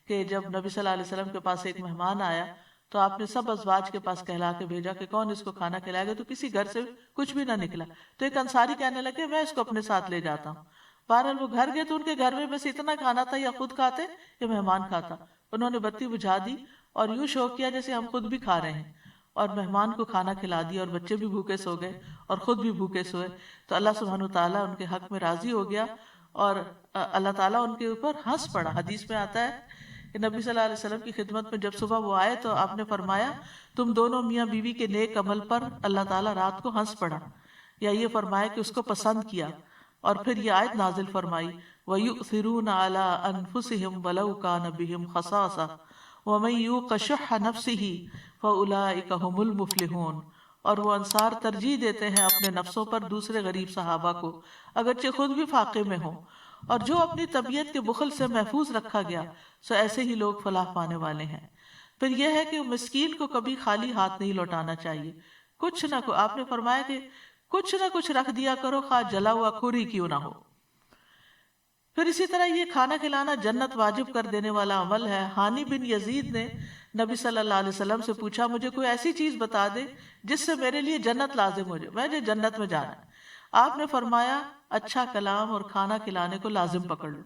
کہ جب نبی صلی اللہ علیہ وسلم کے پاس ایک مہمان آیا تو آپ نے سب ازواج کے پاس کہلا کے بھیجا کہ کون اس کو کھانا کھلائے گا، تو کسی گھر سے کچھ بھی نہ نکلا. تو ایک انصاری کہنے لگے میں اس کو اپنے ساتھ لے جاتا ہوں. بہرحال وہ گھر گئے تو ان کے گھر میں بس اتنا کھانا تھا، یا خود کھاتے یا مہمان کھاتا. انہوں نے بتی بجھا دی اور یوں شو کیا جیسے ہم خود بھی کھا رہے ہیں، اور مہمان کو کھانا کھلا دیا اور بچے بھی بھوکے سو گئے اور خود بھی بھوکے سوئے. تو اللہ سبحانہ وتعالیٰ ان کے حق میں راضی ہو گیا اور اللہ تعالیٰ ان کے اوپر ہنس پڑا. حدیث میں آتا ہے کہ نبی صلی اللہ علیہ وسلم کی خدمت میں جب صبح وہ آئے تو آپ نے فرمایا تم دونوں میاں بیوی کے نیک عمل پر اللہ تعالیٰ رات کو ہنس پڑا، یا یہ فرمایا کہ اس کو پسند کیا. اور پھر یہ آیت نازل فرمائی وَيُؤْثِرُونَ عَلَىٰ أَنفُسِهِمْ وَلَوْ كَانَ بِهِمْ خَصَاصَةٌ وَمَن يُوقَ شُحَّ نَفْسِهِ فَأُولَٰئِكَ هُمُ الْمُفْلِحُونَ. اور وہ انصار ترجیح دیتے ہیں اپنے نفسوں پر دوسرے غریب صحابہ کو اگرچہ خود بھی فاقے میں ہوں، اور جو اپنی طبیعت کے بخل سے محفوظ رکھا گیا سو ایسے ہی لوگ فلاح پانے والے ہیں. پھر یہ ہے کہ مسکین کو کبھی خالی ہاتھ نہیں لوٹانا چاہیے. کچھ نہ آپ نے فرمایا کہ کچھ نہ کچھ رکھ دیا کرو، خواہ جلا ہوا کھوری کیوں نہ ہو. پھر اسی طرح یہ کھانا کھلانا جنت واجب کر دینے والا عمل ہے. ہانی بن یزید نے نبی صلی اللہ علیہ وسلم سے پوچھا مجھے کوئی ایسی چیز بتا دے جس سے میرے لیے جنت لازم ہو جائے، مجھے جنت میں جانا ہے. آپ نے فرمایا اچھا کلام اور کھانا کھلانے کو لازم پکڑ لو،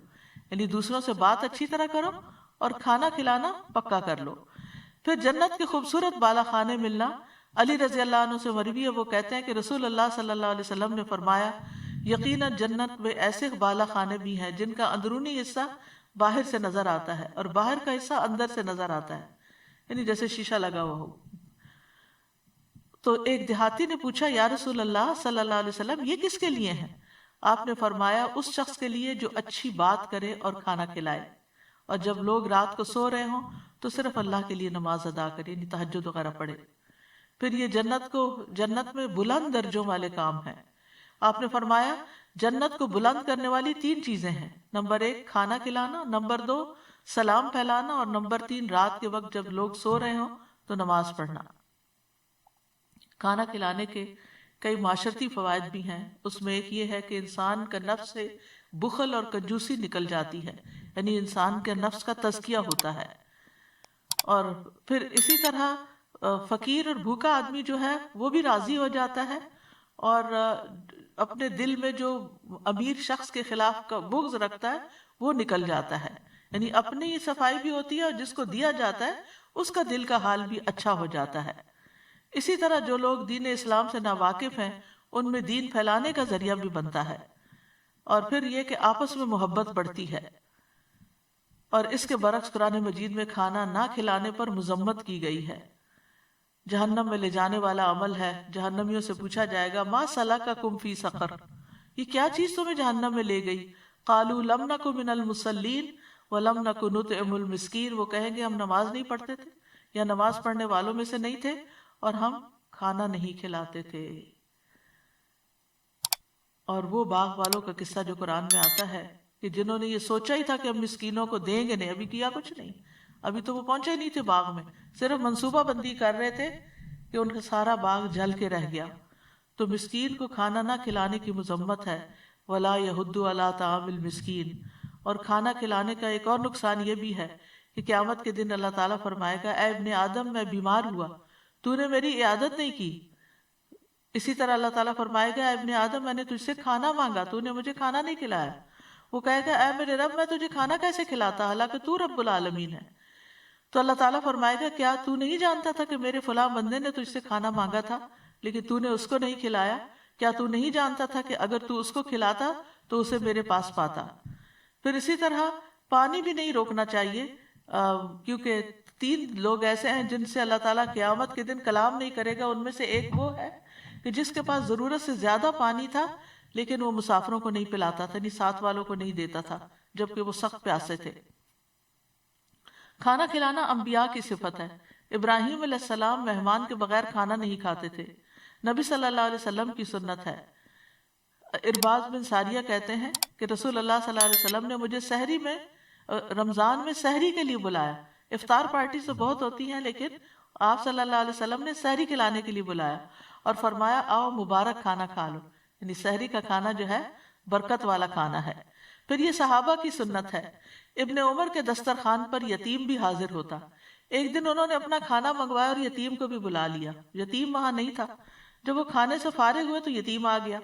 یعنی دوسروں سے بات اچھی طرح کرو اور کھانا کھلانا پکا کر لو. پھر جنت کے خوبصورت بالا خانے ملنا. علی رضی اللہ عنہ سے مروی ہے، وہ کہتے ہیں کہ رسول اللہ صلی اللہ علیہ وسلم نے فرمایا یقیناً جنت میں ایسے بالا خانے بھی ہیں جن کا اندرونی حصہ باہر سے نظر آتا ہے اور باہر کا حصہ اندر سے نظر آتا ہے، یعنی جیسے شیشہ لگا ہوا ہو. تو ایک دیہاتی نے پوچھا یا رسول اللہ صلی اللہ علیہ وسلم یہ کس کے لیے ہیں؟ آپ نے فرمایا اس شخص کے لیے جو اچھی بات کرے اور کھانا کھلائے، اور جب لوگ رات کو سو رہے ہوں تو صرف اللہ کے لیے نماز ادا کرے، یعنی تہجد وغیرہ پڑھے. پھر یہ جنت میں بلند درجوں والے کام ہیں. آپ نے فرمایا جنت کو بلند کرنے والی 3 چیزیں ہیں. نمبر 1 کھانا کھلانا، نمبر 2 سلام پھیلانا، اور نمبر 3 رات کے وقت جب لوگ سو رہے ہوں تو نماز پڑھنا. کھانا کھلانے کے کئی معاشرتی فوائد بھی ہیں. اس میں ایک یہ ہے کہ انسان کا نفس سے بخل اور کنجوسی نکل جاتی ہے، یعنی انسان کے نفس کا تزکیہ ہوتا ہے. اور پھر اسی طرح فقیر اور بھوکا آدمی جو ہے وہ بھی راضی ہو جاتا ہے، اور اپنے دل میں جو امیر شخص کے خلاف کا بغض رکھتا ہے وہ نکل جاتا ہے. یعنی اپنی صفائی بھی ہوتی ہے اور جس کو دیا جاتا ہے اس کا دل کا حال بھی اچھا ہو جاتا ہے. اسی طرح جو لوگ دین اسلام سے ناواقف ہیں ان میں دین پھیلانے کا ذریعہ بھی بنتا ہے. اور پھر یہ کہ آپس میں محبت بڑھتی ہے. اور اس کے برعکس قرآن مجید میں کھانا نہ کھلانے پر مذمت کی گئی ہے. جہنم میں لے جانے والا عمل ہے. جہنمیوں سے پوچھا جائے گا ما سلککم فی سقر، یہ کیا چیز تمہیں جہنم میں لے گئی؟ قالوا لم نک من المصلین ولم نک نطعم المسکین، وہ کہیں گے ہم نماز نہیں پڑھتے تھے یا نماز پڑھنے والوں میں سے نہیں تھے اور ہم کھانا نہیں کھلاتے تھے. اور وہ باغ والوں کا قصہ جو قرآن میں آتا ہے کہ جنہوں نے یہ سوچا ہی تھا کہ ہم مسکینوں کو دیں گے، نہیں ابھی کیا کچھ نہیں، ابھی تو وہ پہنچے ہی نہیں تھے باغ میں، صرف منصوبہ بندی کر رہے تھے کہ ان کا سارا باغ جل کے رہ گیا. تو مسکین کو کھانا نہ کھلانے کی مذمت ہے. ولا یحض علی طعام المسکین. اور کھانا کھلانے کا ایک اور نقصان یہ بھی ہے کہ قیامت کے دن اللہ تعالیٰ فرمائے گا اے ابن آدم میں بیمار ہوا، تو نے میری عیادت نہیں کی. اسی طرح اللہ تعالیٰ فرمائے گا اے ابن آدم میں نے تجھ سے کھانا مانگا، تو نے مجھے کھانا نہیں کھلایا. وہ کہے گا اے میرے رب میں تجھے کھانا کیسے کھلاتا حالانکہ تو رب العالمین ہے. تو اللہ تعالیٰ فرمائے گا کیا تو نہیں جانتا تھا کہ میرے فلاں بندے نے تجھ سے کھانا مانگا تھا لیکن تو نے اس کو نہیں کھلایا؟ کیا تو نہیں جانتا تھا کہ اگر تو اس کو کھلاتا تو اسے میرے پاس پاتا؟ پھر اسی طرح پانی بھی نہیں روکنا چاہیے، کیونکہ 3 لوگ ایسے ہیں جن سے اللہ تعالیٰ قیامت کے دن کلام نہیں کرے گا. ان میں سے ایک وہ ہے کہ جس کے پاس ضرورت سے زیادہ پانی تھا لیکن وہ مسافروں کو نہیں پلاتا تھا، یعنی ساتھ والوں کو نہیں دیتا تھا جبکہ وہ سخت پیاسے تھے. کھانا کھلانا انبیاء کی صفت ہے. ابراہیم علیہ السلام مہمان کے بغیر کھانا نہیں کھاتے تھے. نبی صلی اللہ علیہ وسلم کی سنت ہے. ارباز بن ساریہ کہتے ہیں کہ رسول اللہ صلی اللہ علیہ وسلم نے مجھے سحری میں رمضان میں سحری کے لیے بلایا. افطار پارٹی تو بہت ہوتی ہیں لیکن آپ صلی اللہ علیہ وسلم نے سحری کھلانے کے لیے بلایا اور فرمایا آؤ مبارک کھانا کھا لو. یعنی سحری کا کھانا جو ہے برکت والا کھانا ہے. پھر یہ صحابہ کی سنت ہے. ابن عمر کے دسترخوان پر یتیم بھی حاضر ہوتا. ایک دن انہوں نے اپنا کھانا منگوایا اور یتیم کو بھی بلا لیا. یتیم وہاں نہیں تھا. جب وہ کھانے سے فارغ ہوئے تو یتیم آ گیا.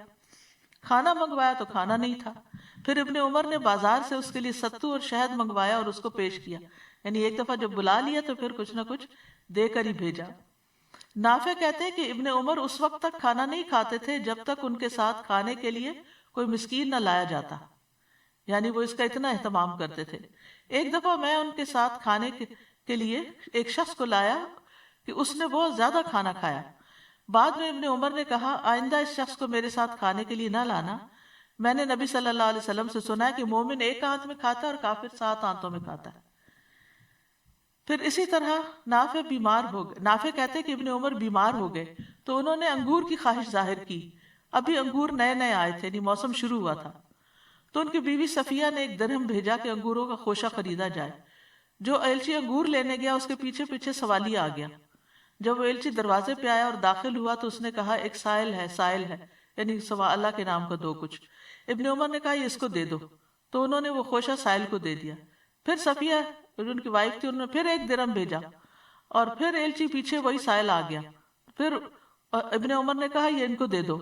کھانا منگوایا تو کھانا نہیں تھا. پھر ابن عمر نے بازار سے اس کے لیے ستو اور شہد منگوایا اور اس کو پیش کیا. یعنی ایک دفعہ جب بلا لیا تو پھر کچھ نہ کچھ دے کر ہی بھیجا. نافع کہتے ہیں کہ ابن عمر اس وقت تک کھانا نہیں کھاتے تھے جب تک ان کے ساتھ کھانے کے لیے کوئی مسکین نہ لایا جاتا. یعنی وہ اس کا اتنا اہتمام کرتے تھے. ایک دفعہ میں ان کے ساتھ کھانے کے لیے ایک شخص کو لایا کہ اس نے بہت زیادہ کھانا کھایا. بعد میں ابن عمر نے کہا آئندہ اس شخص کو میرے ساتھ کھانے کے لیے نہ لانا. میں نے نبی صلی اللہ علیہ وسلم سے سنا ہے کہ مومن ایک ہاتھ میں کھاتا ہے اور کافر 7 ہاتھوں میں کھاتا ہے. پھر اسی طرح نافع بیمار ہو گئے. نافع کہتے کہ ابن عمر بیمار ہو گئے تو انہوں نے انگور کی خواہش ظاہر کی. ابھی انگور نئے نئے آئے تھے، یعنی موسم شروع ہوا تھا. تو ان کی بیوی صفیہ نے ایک درہم بھیجا کہ انگوروں کا خوشہ خریدا جائے. جو ایلچی انگور لینے گیا اس کے پیچھے پیچھے سوالی آ گیا. جب وہ ایلچی دروازے پہ آیا اور داخل ہوا تو اس نے کہا ایک سائل ہے، یعنی سوا اللہ کے نام کا دو کچھ. ابن عمر نے کہا یہ اس کو دے دو. تو انہوں نے وہ خوشہ سائل کو دے دیا. پھر صفیہ ان کی وائف تھی، انہوں نے پھر ایک درہم بھیجا اور پھر ایلچی پیچھے وہی سائل آ گیا. پھر ابن عمر نے کہا یہ ان کو دے دو.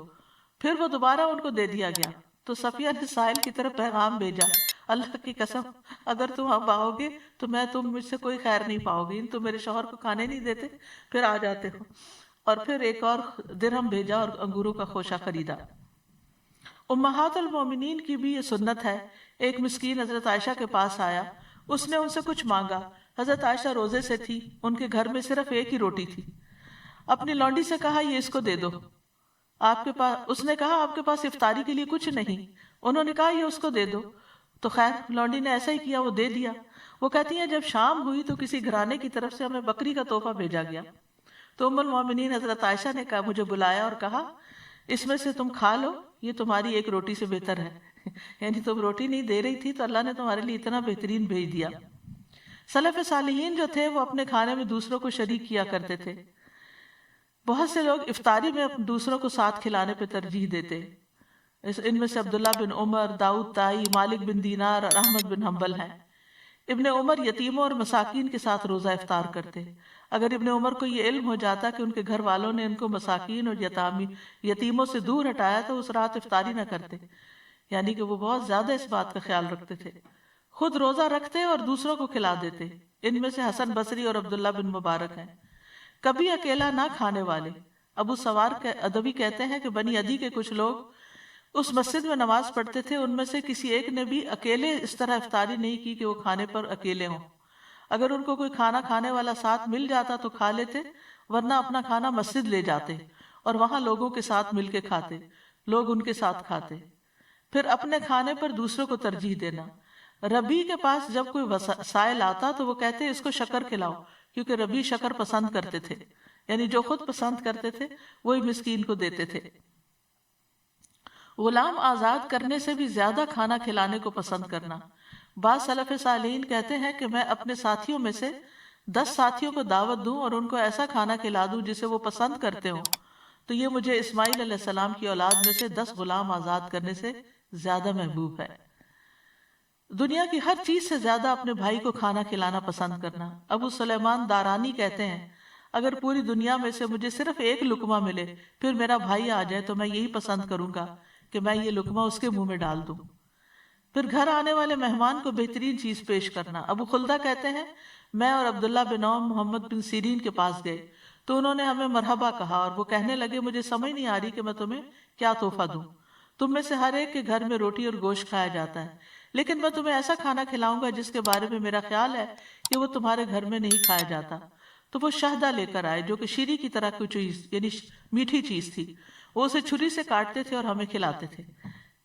پھر وہ دوبارہ ان کو دے دیا گیا. تو صفیہ نے سائل کی طرف پیغام بھیجا اللہ کی قسم اگر تم اب آؤ گے تو تم مجھ سے کوئی خیر نہیں پاؤ گے. تم میرے شوہر کو کھانے نہیں دیتے پھر آ جاتے ہو. اور پھر ایک اور درہم بھیجا اور انگوروں کا خوشہ خریدا. امہات المومنین کی بھی یہ سنت ہے. ایک مسکین حضرت عائشہ کے پاس آیا. اس نے ان سے کچھ مانگا. حضرت عائشہ روزے سے تھی. ان کے گھر میں صرف ایک ہی روٹی تھی. اپنی لونڈی سے کہا یہ اس کو دے دو. آپ کے پاس اس نے کہا آپ کے پاس افطاری کے لیے کچھ نہیں. انہوں نے کہا یہ اس کو دے دو. تو خیر لونڈی نے ایسا ہی کیا، وہ دے دیا. وہ کہتی ہیں جب شام ہوئی تو کسی گھرانے کی طرف سے ہمیں بکری کا تحفہ بھیجا گیا. تو ام المومنین حضرت عائشہ نے کہا مجھے بلایا اور کہا اس میں سے تم کھا لو، یہ تمہاری ایک روٹی سے بہتر ہے. یعنی تم روٹی نہیں دے رہی تھی تو اللہ نے تمہارے لیے اتنا بہترین بھیج دیا. سلف صالحین جو تھے وہ اپنے کھانے میں دوسروں کو شریک کیا کرتے تھے. بہت سے لوگ افطاری میں دوسروں کو ساتھ کھلانے پہ ترجیح دیتے. ان میں سے عبداللہ بن عمر، داؤد طائی، مالک بن دینار اور احمد بن حنبل ہیں. ابن عمر یتیموں اور مساکین کے ساتھ روزہ افطار کرتے. اگر ابن عمر کو یہ علم ہو جاتا کہ ان کے گھر والوں نے ان کو مساکین اور یتیموں سے دور ہٹایا تو اس رات افطاری نہ کرتے. یعنی کہ وہ بہت زیادہ اس بات کا خیال رکھتے تھے. خود روزہ رکھتے اور دوسروں کو کھلا دیتے. ان میں سے حسن بصری اور عبداللہ بن مبارک ہیں. کبھی اکیلا نہ کھانے والے. ابو سوار ادبی کہتے ہیں کہ بنی عدی کے کچھ لوگ اس مسجد میں نماز پڑھتے تھے. ان میں سے کسی ایک نے بھی اکیلے اس طرح افطاری نہیں کی کہ وہ کھانے پر اکیلے ہوں. اگر ان کو کوئی کھانا کھانے والا ساتھ مل جاتا تو کھا لیتے، ورنہ اپنا کھانا مسجد لے جاتے اور وہاں لوگوں کے ساتھ مل کے کھاتے. لوگ ان کے ساتھ کھاتے. پھر اپنے کھانے پر دوسروں کو ترجیح دینا. ربی کے پاس جب کوئی سائل آتا تو وہ کہتے اس کو شکر کھلاؤ، کیونکہ ربی شکر پسند کرتے تھے. یعنی جو خود پسند کرتے تھے وہی مسکین کو دیتے تھے. غلام آزاد کرنے سے بھی زیادہ کھانا کھلانے کو پسند کرنا. بعض سلف صالحین کہتے ہیں کہ میں اپنے ساتھیوں میں سے 10 ساتھیوں کو دعوت دوں اور ان کو ایسا کھانا کھلا دوں جسے وہ پسند کرتے ہوں تو یہ مجھے اسماعیل علیہ السلام کی اولاد میں سے 10 غلام آزاد کرنے سے زیادہ محبوب ہے. دنیا کی ہر چیز سے زیادہ اپنے بھائی کو کھانا کھلانا پسند کرنا. ابو سلیمان دارانی کہتے ہیں اگر پوری دنیا میں سے مجھے صرف ایک لقمہ ملے پھر میرا بھائی آ جائے تو میں یہی پسند کروں گا کہ میں یہ لقمہ اس کے منہ میں ڈال دوں. پھر گھر آنے والے مہمان کو بہترین چیز پیش کرنا. ابو خلدہ کہتے ہیں میں اور عبداللہ بن عوم محمد بن سیرین کے پاس گئے تو انہوں نے ہمیں مرحبا کہا اور وہ کہنے لگے مجھے سمجھ نہیں آ رہی کہ میں تمہیں کیا تحفہ دوں. تم میں سے ہر ایک کے گھر میں روٹی اور گوشت کھایا جاتا ہے، لیکن میں تمہیں ایسا کھانا کھلاؤں گا جس کے بارے میں میرا خیال ہے کہ وہ تمہارے گھر میں نہیں کھایا جاتا. تو وہ شہدہ لے کر آئے جو کہ شیری کی طرح کی چیز یعنی میٹھی چیز تھی. وہ اسے چھری سے کاٹتے تھے اور ہمیں کھلاتے تھے.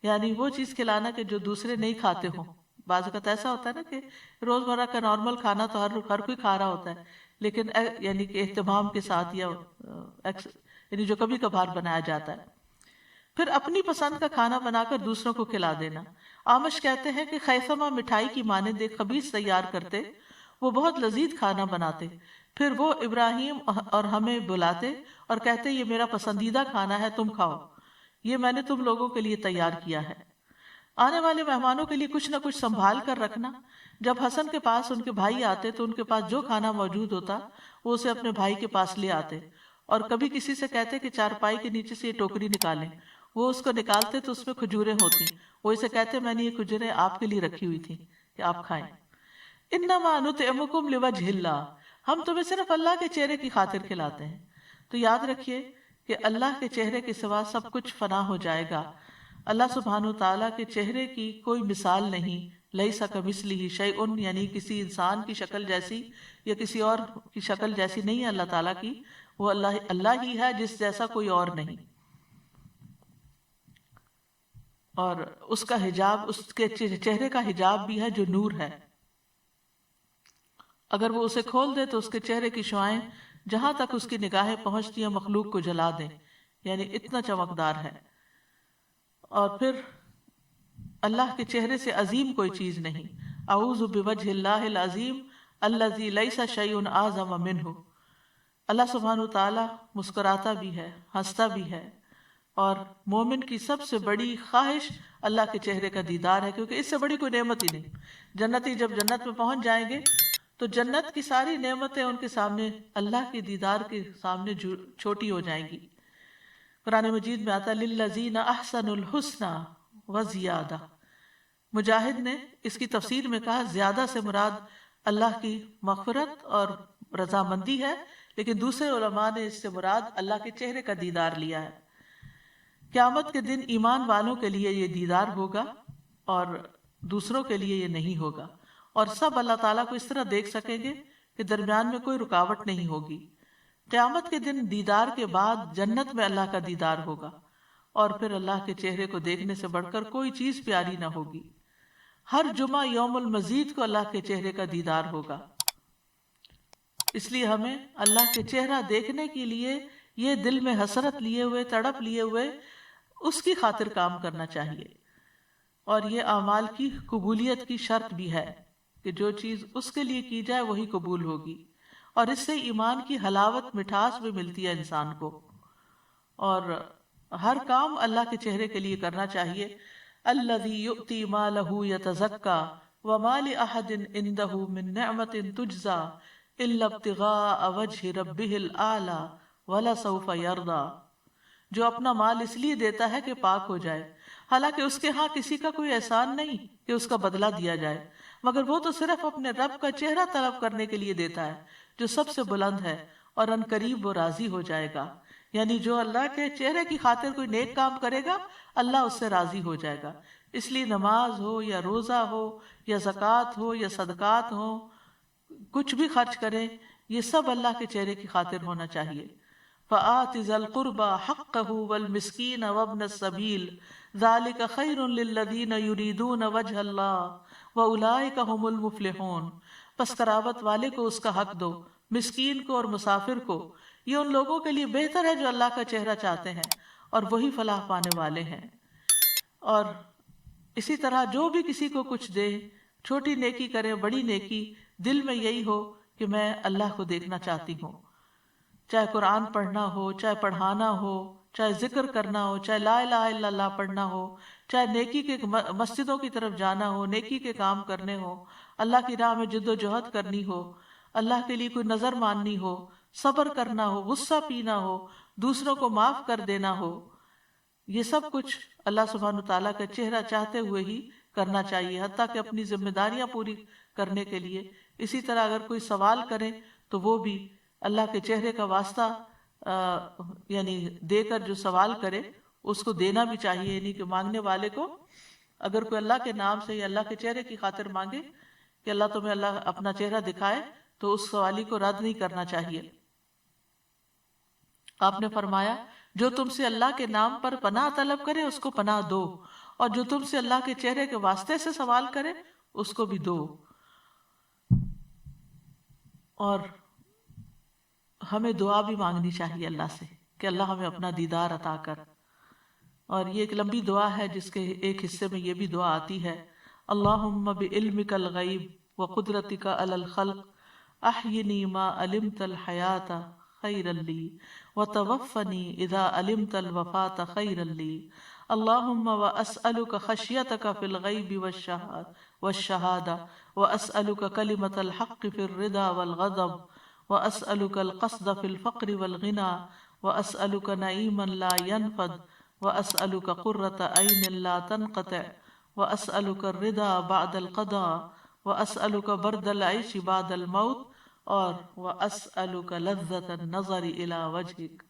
یعنی وہ چیز کھلانا کہ جو دوسرے نہیں کھاتے ہوں. بعض اوقات ایسا ہوتا ہے نا کہ روزمرہ کا نارمل کھانا تو ہر کوئی کھا رہا ہوتا ہے، لیکن یعنی کہ اہتمام کے ساتھ یا یعنی جو کبھی کبھار بنایا جاتا ہے. پھر اپنی پسند کا کھانا بنا کر دوسروں کو کھلا دینا. آمش کہتے ہیں کہ خیثمہ مٹھائی کی مانند ایک خبیث تیار کرتے، وہ بہت لذیذ کھانا بناتے، پھر وہ ابراہیم اور ہمیں بلاتے اور کہتے یہ میرا پسندیدہ کھانا ہے، تم کھاؤ، یہ میں نے تم لوگوں کے لیے تیار کیا ہے. آنے والے مہمانوں کے لیے کچھ نہ کچھ سنبھال کر رکھنا. جب حسن کے پاس ان کے بھائی آتے تو ان کے پاس جو کھانا موجود ہوتا وہ اسے اپنے بھائی کے پاس لے آتے، اور کبھی کسی سے کہتے کہ چارپائی کے نیچے سے یہ ٹوکری نکالیں. وہ اس کو نکالتے تو اس میں کھجوریں ہوتی، وہ اسے کہتے میں نے یہ کھجوریں آپ کے لیے رکھی ہوئی تھی کہ آپ کھائیں. انما نطعمکم لوجہ اللہ، ہم تمہیں صرف اللہ کے چہرے کی خاطر کھلاتے ہیں. تو یاد رکھیے کہ اللہ کے چہرے کے سوا سب کچھ فنا ہو جائے گا. اللہ سبحانہ وتعالیٰ کے چہرے کی کوئی مثال نہیں. لیس کمثلہ شیء، یعنی کسی انسان کی شکل جیسی یا کسی اور کی شکل جیسی نہیں ہے اللہ تعالیٰ کی. وہ اللہ ہی ہے جس جیسا کوئی اور نہیں. اور اس کا حجاب، اس کے چہرے کا حجاب بھی ہے جو نور ہے. اگر وہ اسے کھول دے تو اس کے چہرے کی شعاعیں جہاں تک اس کی نگاہیں پہنچتی ہیں مخلوق کو جلا دیں، یعنی اتنا چمکدار ہے. اور پھر اللہ کے چہرے سے عظیم کوئی چیز نہیں. اعوذ بوجہ اللہ العظیم الذی لیس شیء اعظم منہ. اللہ سبحانہ وتعالی مسکراتا بھی ہے، ہنستا بھی ہے، اور مومن کی سب سے بڑی خواہش اللہ کے چہرے کا دیدار ہے، کیونکہ اس سے بڑی کوئی نعمت ہی نہیں. جنتی جب جنت میں پہنچ جائیں گے تو جنت کی ساری نعمتیں ان کے سامنے، اللہ کے دیدار کے سامنے چھوٹی ہو جائیں گی. قرآن مجید میں آتا للذین احسنوا الحسنی وزیادہ. مجاہد نے اس کی تفسیر میں کہا زیادہ سے مراد اللہ کی مغفرت اور رضامندی ہے، لیکن دوسرے علماء نے اس سے مراد اللہ کے چہرے کا دیدار لیا ہے. قیامت کے دن ایمان والوں کے لیے یہ دیدار ہوگا اور دوسروں کے لیے یہ نہیں ہوگا، اور سب اللہ تعالیٰ کو اس طرح دیکھ سکیں گے کہ درمیان میں کوئی رکاوٹ نہیں ہوگی. قیامت کے دن دیدار کے بعد جنت میں اللہ کا دیدار ہوگا، اور پھر اللہ کے چہرے کو دیکھنے سے بڑھ کر کوئی چیز پیاری نہ ہوگی. ہر جمعہ یوم المزید کو اللہ کے چہرے کا دیدار ہوگا. اس لیے ہمیں اللہ کے چہرہ دیکھنے کے لیے یہ دل میں حسرت لیے ہوئے، تڑپ لیے ہوئے اس کی خاطر کام کرنا چاہیے. اور یہ اعمال کی قبولیت کی شرط بھی ہے کہ جو چیز اس کے لیے کی جائے وہی قبول ہوگی، اور اس سے ایمان کی حلاوت مٹھاس بھی ملتی ہے انسان کو. اور ہر کام اللہ کے چہرے کے لیے کرنا چاہیے. الذی یؤتی مالہ یتزکی وما لأحد عندہ من نعمت تجزی الا ابتغاء وجہ ربہ الاعلی ولسوف یرضی. جو اپنا مال اس لیے دیتا ہے کہ پاک ہو جائے، حالانکہ اس کے ہاں کسی کا کوئی احسان نہیں کہ اس کا بدلہ دیا جائے، مگر وہ تو صرف اپنے رب کا چہرہ طلب کرنے کے لیے دیتا ہے جو سب سے بلند ہے، اور ان قریب وہ راضی ہو جائے گا. یعنی جو اللہ کے چہرے کی خاطر کوئی نیک کام کرے گا اللہ اس سے راضی ہو جائے گا. اس لیے نماز ہو یا روزہ ہو یا زکوٰۃ ہو یا صدقات ہو، کچھ بھی خرچ کریں یہ سب اللہ کے چہرے کی خاطر ہونا چاہیے. فَآتِ ذَا الْقُرْبَى حَقَّهُ وَالْمِسْكِينَ وَابْنَ السَّبِيلِ ذَلِكَ خَيْرٌ لِّلَّذِينَ يُرِيدُونَ وَجْهَ اللَّهِ وَأُولَٰئِكَ هُمُ الْمُفْلِحُونَ. پس قرابت والے کو اس کا حق دو، مسکین کو اور مسافر کو. یہ ان لوگوں کے لیے بہتر ہے جو اللہ کا چہرہ چاہتے ہیں، اور وہی فلاح پانے والے ہیں. اور اسی طرح جو بھی کسی کو کچھ دے، چھوٹی نیکی کرے بڑی نیکی، دل میں یہی ہو کہ میں اللہ کو دیکھنا چاہتی ہوں. چاہے قرآن پڑھنا ہو، چاہے پڑھانا ہو، چاہے ذکر کرنا ہو، چاہے لا الہ الا اللہ پڑھنا ہو، چاہے نیکی کے مسجدوں کی طرف جانا ہو، نیکی کے کام کرنے ہو، اللہ کی راہ میں جد و جہد کرنی ہو، اللہ کے لیے کوئی نظر ماننی ہو، صبر کرنا ہو، غصہ پینا ہو، دوسروں کو معاف کر دینا ہو، یہ سب کچھ اللہ سبحانہ تعالیٰ کا چہرہ چاہتے ہوئے ہی کرنا چاہیے، حتیٰ کہ اپنی ذمہ داریاں پوری کرنے کے لیے. اسی طرح اگر کوئی سوال کرے تو وہ بھی اللہ کے چہرے کا واسطہ یعنی دے کر جو سوال کرے اس کو دینا بھی چاہیے. یعنی کہ مانگنے والے کو اگر کوئی اللہ کے نام سے یا اللہ کے چہرے کی خاطر مانگے کہ اللہ تمہیں اللہ اپنا چہرہ دکھائے تو اس سوالی کو رد نہیں کرنا چاہیے. آپ نے فرمایا جو تم سے اللہ کے نام پر پناہ طلب کرے اس کو پناہ دو، اور جو تم سے اللہ کے چہرے کے واسطے سے سوال کرے اس کو بھی دو. اور ہمیں دعا بھی مانگنی چاہیے اللہ سے کہ اللہ ہمیں اپنا دیدار عطا کر. اور یہ ایک لمبی دعا ہے جس کے ایک حصے میں یہ بھی دعا آتی ہے اللہم بعلمک الغیب وقدرتک علی الخلق احینی ما علمت الحیات خیرا لی وتوفنی اذا علمت الوفاة خیرا لی اللہم واسألک خشیتک فی الغیب والشہادہ واسألک کلمۃ الحق فی الرضا والغضب واسألک القصد فی الفقر والغنى واسألک نعیما لا ينفد واسألک قرۃ عین لا تنقطع واسألک الرضا بعد القضاء واسألک برد العیش بعد الموت اور واسألک لذۃ النظر الی وجهک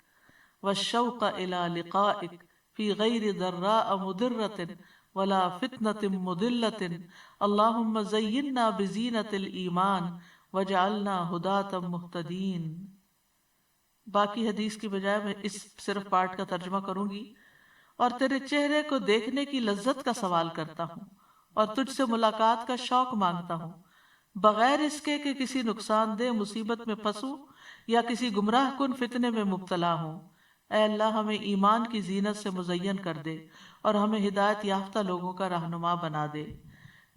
والشوق الی لقائک فی غیر ضراء مضرۃ ولا فتنة مضلۃ اللہم زیننا بزینۃ الایمان وجعلنا ھداۃ مہتدین. باقی حدیث کی بجائے میں اس صرف پارٹ کا ترجمہ کروں گی. اور تیرے چہرے کو دیکھنے کی لذت کا سوال کرتا ہوں اور تجھ سے ملاقات کا شوق مانگتا ہوں بغیر اس کے کہ کسی نقصان دہ مصیبت میں پھنسوں یا کسی گمراہ کن فتنے میں مبتلا ہوں. اے اللہ ہمیں ایمان کی زینت سے مزین کر دے اور ہمیں ہدایت یافتہ لوگوں کا رہنما بنا دے.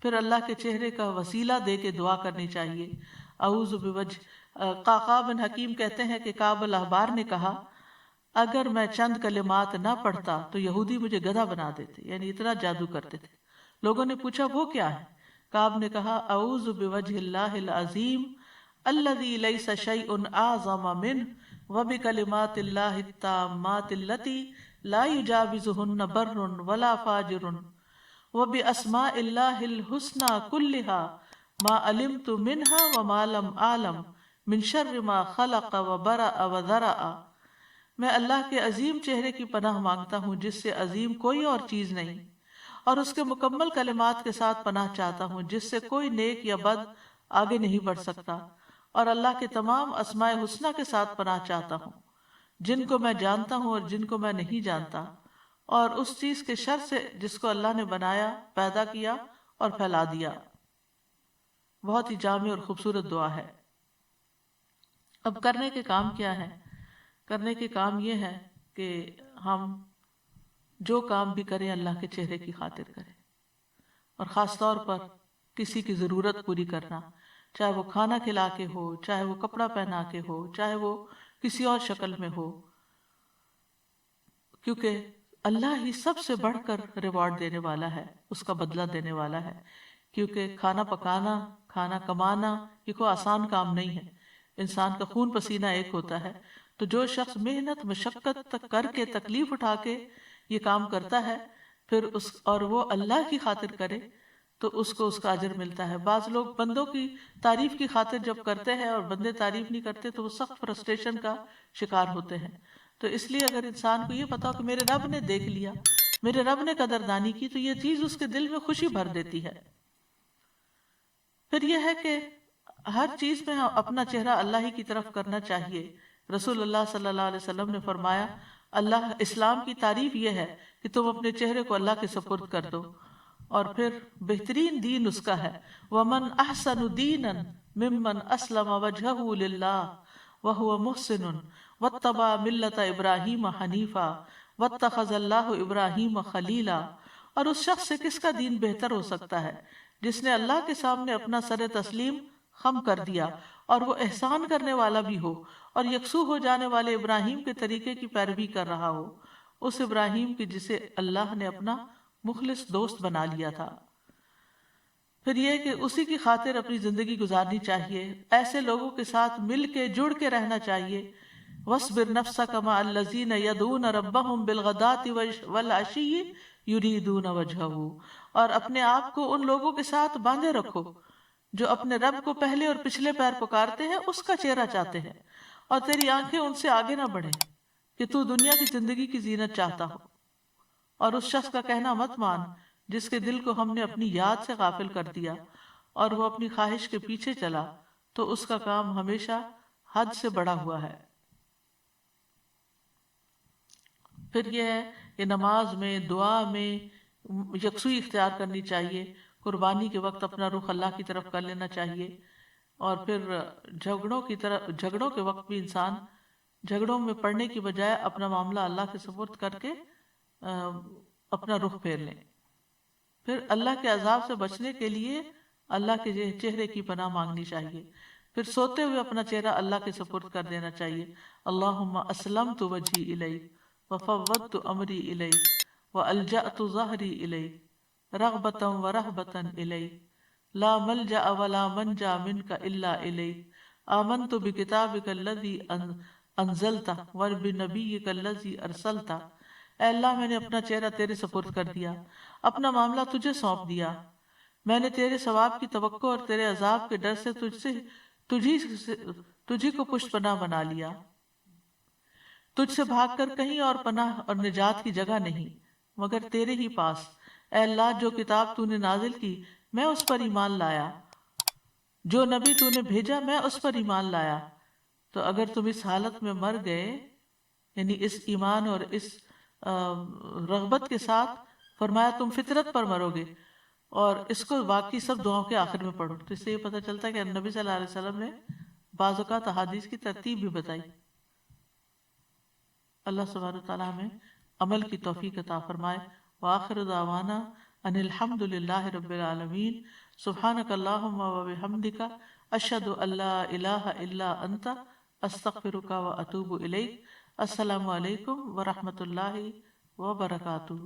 پھر اللہ کے چہرے کا وسیلہ دے کے دعا کرنی چاہیے. اعوذ بوجہ قعقاع بن حکیم کہتے ہیں کہ کعب الاحبار نے کہا اگر میں چند کلمات نہ پڑھتا تو یہودی مجھے گدھا بنا دیتے، یعنی اتنا جادو کرتے تھے. لوگوں نے پوچھا وہ کیا ہے؟ کعب نے کہا اعوذ بوجہ اللہ العظیم الذی لیس شیء اعظم منہ وبکلمات اللہ التامات التی لا یجاوزہن بر ولا فاجر وباسماء اللہ الحسنى کلها ما علمت منها وما لم اعلم من شر ما خلق وبرأ وذرأ. میں اللہ کے عظیم چہرے کی پناہ مانگتا ہوں جس سے عظیم کوئی اور چیز نہیں، اور اس کے مکمل کلمات کے ساتھ پناہ چاہتا ہوں جس سے کوئی نیک یا بد آگے نہیں بڑھ سکتا، اور اللہ کے تمام اسماء حسنہ کے ساتھ پناہ چاہتا ہوں جن کو میں جانتا ہوں اور جن کو میں نہیں جانتا، اور اس چیز کے شر سے جس کو اللہ نے بنایا، پیدا کیا اور پھیلا دیا. بہت ہی جامع اور خوبصورت دعا ہے. اب کرنے کے کام کیا ہے؟ کرنے کے کام یہ ہے کہ ہم جو کام بھی کریں اللہ کے چہرے کی خاطر کریں، اور خاص طور پر کسی کی ضرورت پوری کرنا، چاہے وہ کھانا کھلا کے ہو، چاہے وہ کپڑا پہنا کے ہو، چاہے وہ کسی اور شکل میں ہو، کیونکہ اللہ ہی سب سے بڑھ کر ریوارڈ دینے والا ہے، اس کا بدلہ دینے والا ہے. کیونکہ کھانا پکانا، کھانا کمانا یہ کوئی آسان کام نہیں ہے. انسان کا خون پسینہ ایک ہوتا ہے، تو جو شخص محنت مشقت تک کر کے تکلیف اٹھا کے یہ کام کرتا ہے پھر اور وہ اللہ کی خاطر کرے تو اس کو اس کا اجر ملتا ہے. بعض لوگ بندوں کی تعریف کی خاطر جب کرتے ہیں اور بندے تعریف نہیں کرتے تو وہ سخت فرسٹریشن کا شکار ہوتے ہیں. تو اس لیے اگر انسان کو یہ پتا ہو کہ میرے رب نے دیکھ لیا، میرے رب نے قدردانی کی، تو یہ چیز اس کے دل میں خوشی بھر دیتی ہے. پھر یہ ہے کہ ہر چیز میں اپنا چہرہ اللہ ہی کی طرف کرنا چاہیے. رسول اللہ صلی اللہ علیہ وسلم نے فرمایا اسلام کی تعریف یہ ہے کہ تم اپنے چہرے کو اللہ کے سپرد کر دو، اور پھر بہترین دین اس کا ہے وَمَنْ أَحْسَنُ دِينًا مِمَّنْ أَسْلَمَ وَجْهَهُ لِلَّهِ وَهُوَ مُحْسِنٌ وَاتَّبَعَ مِلَّةَ إِبْرَاهِيمَ حَنِيفًا وَاتَّخَذَ اللَّهُ إِبْرَاهِيمَ خَلِيلًا. اور اس شخص سے کس کا دین بہتر ہو سکتا ہے جس نے اللہ کے سامنے اپنا سر تسلیم خم کر دیا اور وہ احسان کرنے والا بھی ہو اور یکسو ہو جانے والے ابراہیم کے طریقے کی پیروی کر رہا ہو، اس ابراہیم کی جسے اللہ نے اپنا مخلص دوست بنا لیا تھا. پھر یہ کہ اسی کی خاطر اپنی زندگی گزارنی چاہیے، ایسے لوگوں کے ساتھ مل کے جڑ کے رہنا چاہیے. وَاصْبِرْ نَفْسَكَ مَعَ الَّذِينَ يَدْعُونَ رَبَّهُمْ بِالْغَدَاةِ وَالْعَشِيِّ يُرِيدُونَ وَجْهَهُ. اور اپنے آپ کو ان لوگوں کے ساتھ باندھے رکھو جو اپنے رب کو پہلے اور پچھلے پیر پکارتے ہیں، اس کا چہرہ چاہتے ہیں، اور تیری آنکھیں ان سے آگے نہ بڑھیں کہ تو دنیا کی زندگی کی زینت چاہتا ہو. اور اس شخص کا کہنا مت مان جس کے دل کو ہم نے اپنی یاد سے غافل کر دیا اور وہ اپنی خواہش کے پیچھے چلا، تو اس کا کام ہمیشہ حد سے بڑا ہوا ہے. پھر یہ ہے کہ نماز میں، دعا میں یکسوئی اختیار کرنی چاہیے، قربانی کے وقت اپنا رخ اللہ کی طرف کر لینا چاہیے، اور پھر جھگڑوں کے وقت بھی انسان جھگڑوں میں پڑنے کی بجائے اپنا معاملہ اللہ کے سپرد کر کے اپنا رخ پھیر لیں۔ پھر اللہ کے عذاب سے بچنے کے لیے اللہ کے چہرے کی پناہ مانگنی چاہیے۔ پھر سوتے ہوئے اپنا چہرہ اللہ کے سپرد کر دینا چاہیے۔ اللہم اسلمت وجہی الیک وفوضت امری الیک والجأت ظہری الیک رغبتا ورہبتا الیک لا ملجأ ولا منجا منک الا الیک آمنت بکتابک الذی انزلت وبنبیک الذی ارسلت۔ اے اللہ، میں نے اپنا چہرہ تیرے سپرد کر دیا، اپنا معاملہ تجھے سونپ دیا، میں نے تیرے ثواب کی توقع اور تیرے عذاب کے ڈر سے تجھی کو پشت پناہ بنا لیا۔ تجھ سے بھاگ کر کہیں اور پناہ اور نجات کی جگہ نہیں مگر تیرے ہی پاس۔ اے اللہ، جو کتاب تو نے نازل کی میں اس پر ایمان لایا، جو نبی تو نے بھیجا میں اس پر ایمان لایا۔ تو اگر تم اس حالت میں مر گئے، یعنی اس ایمان اور اس رغبت کے ساتھ، فرمایا تم فطرت پر مرو گے، اور اس کو باقی سب دعاؤں کے آخر میں پڑھو۔ تو اس سے یہ پتہ چلتا ہے کہ نبی صلی اللہ علیہ وسلم نے بعض اوقات احادیث کی ترتیب بھی بتائی۔ اللہ سبحانہ وتعالی ہمیں عمل کی توفیق عطا فرمائے۔ وآخر دعوانا ان الحمد للہ رب العالمین۔ سبحانک اللہم وبحمدک اشہد ان لا الہ الا انت استغفرک واتوب الیک۔ السلام علیکم ورحمۃ اللہ وبرکاتہ۔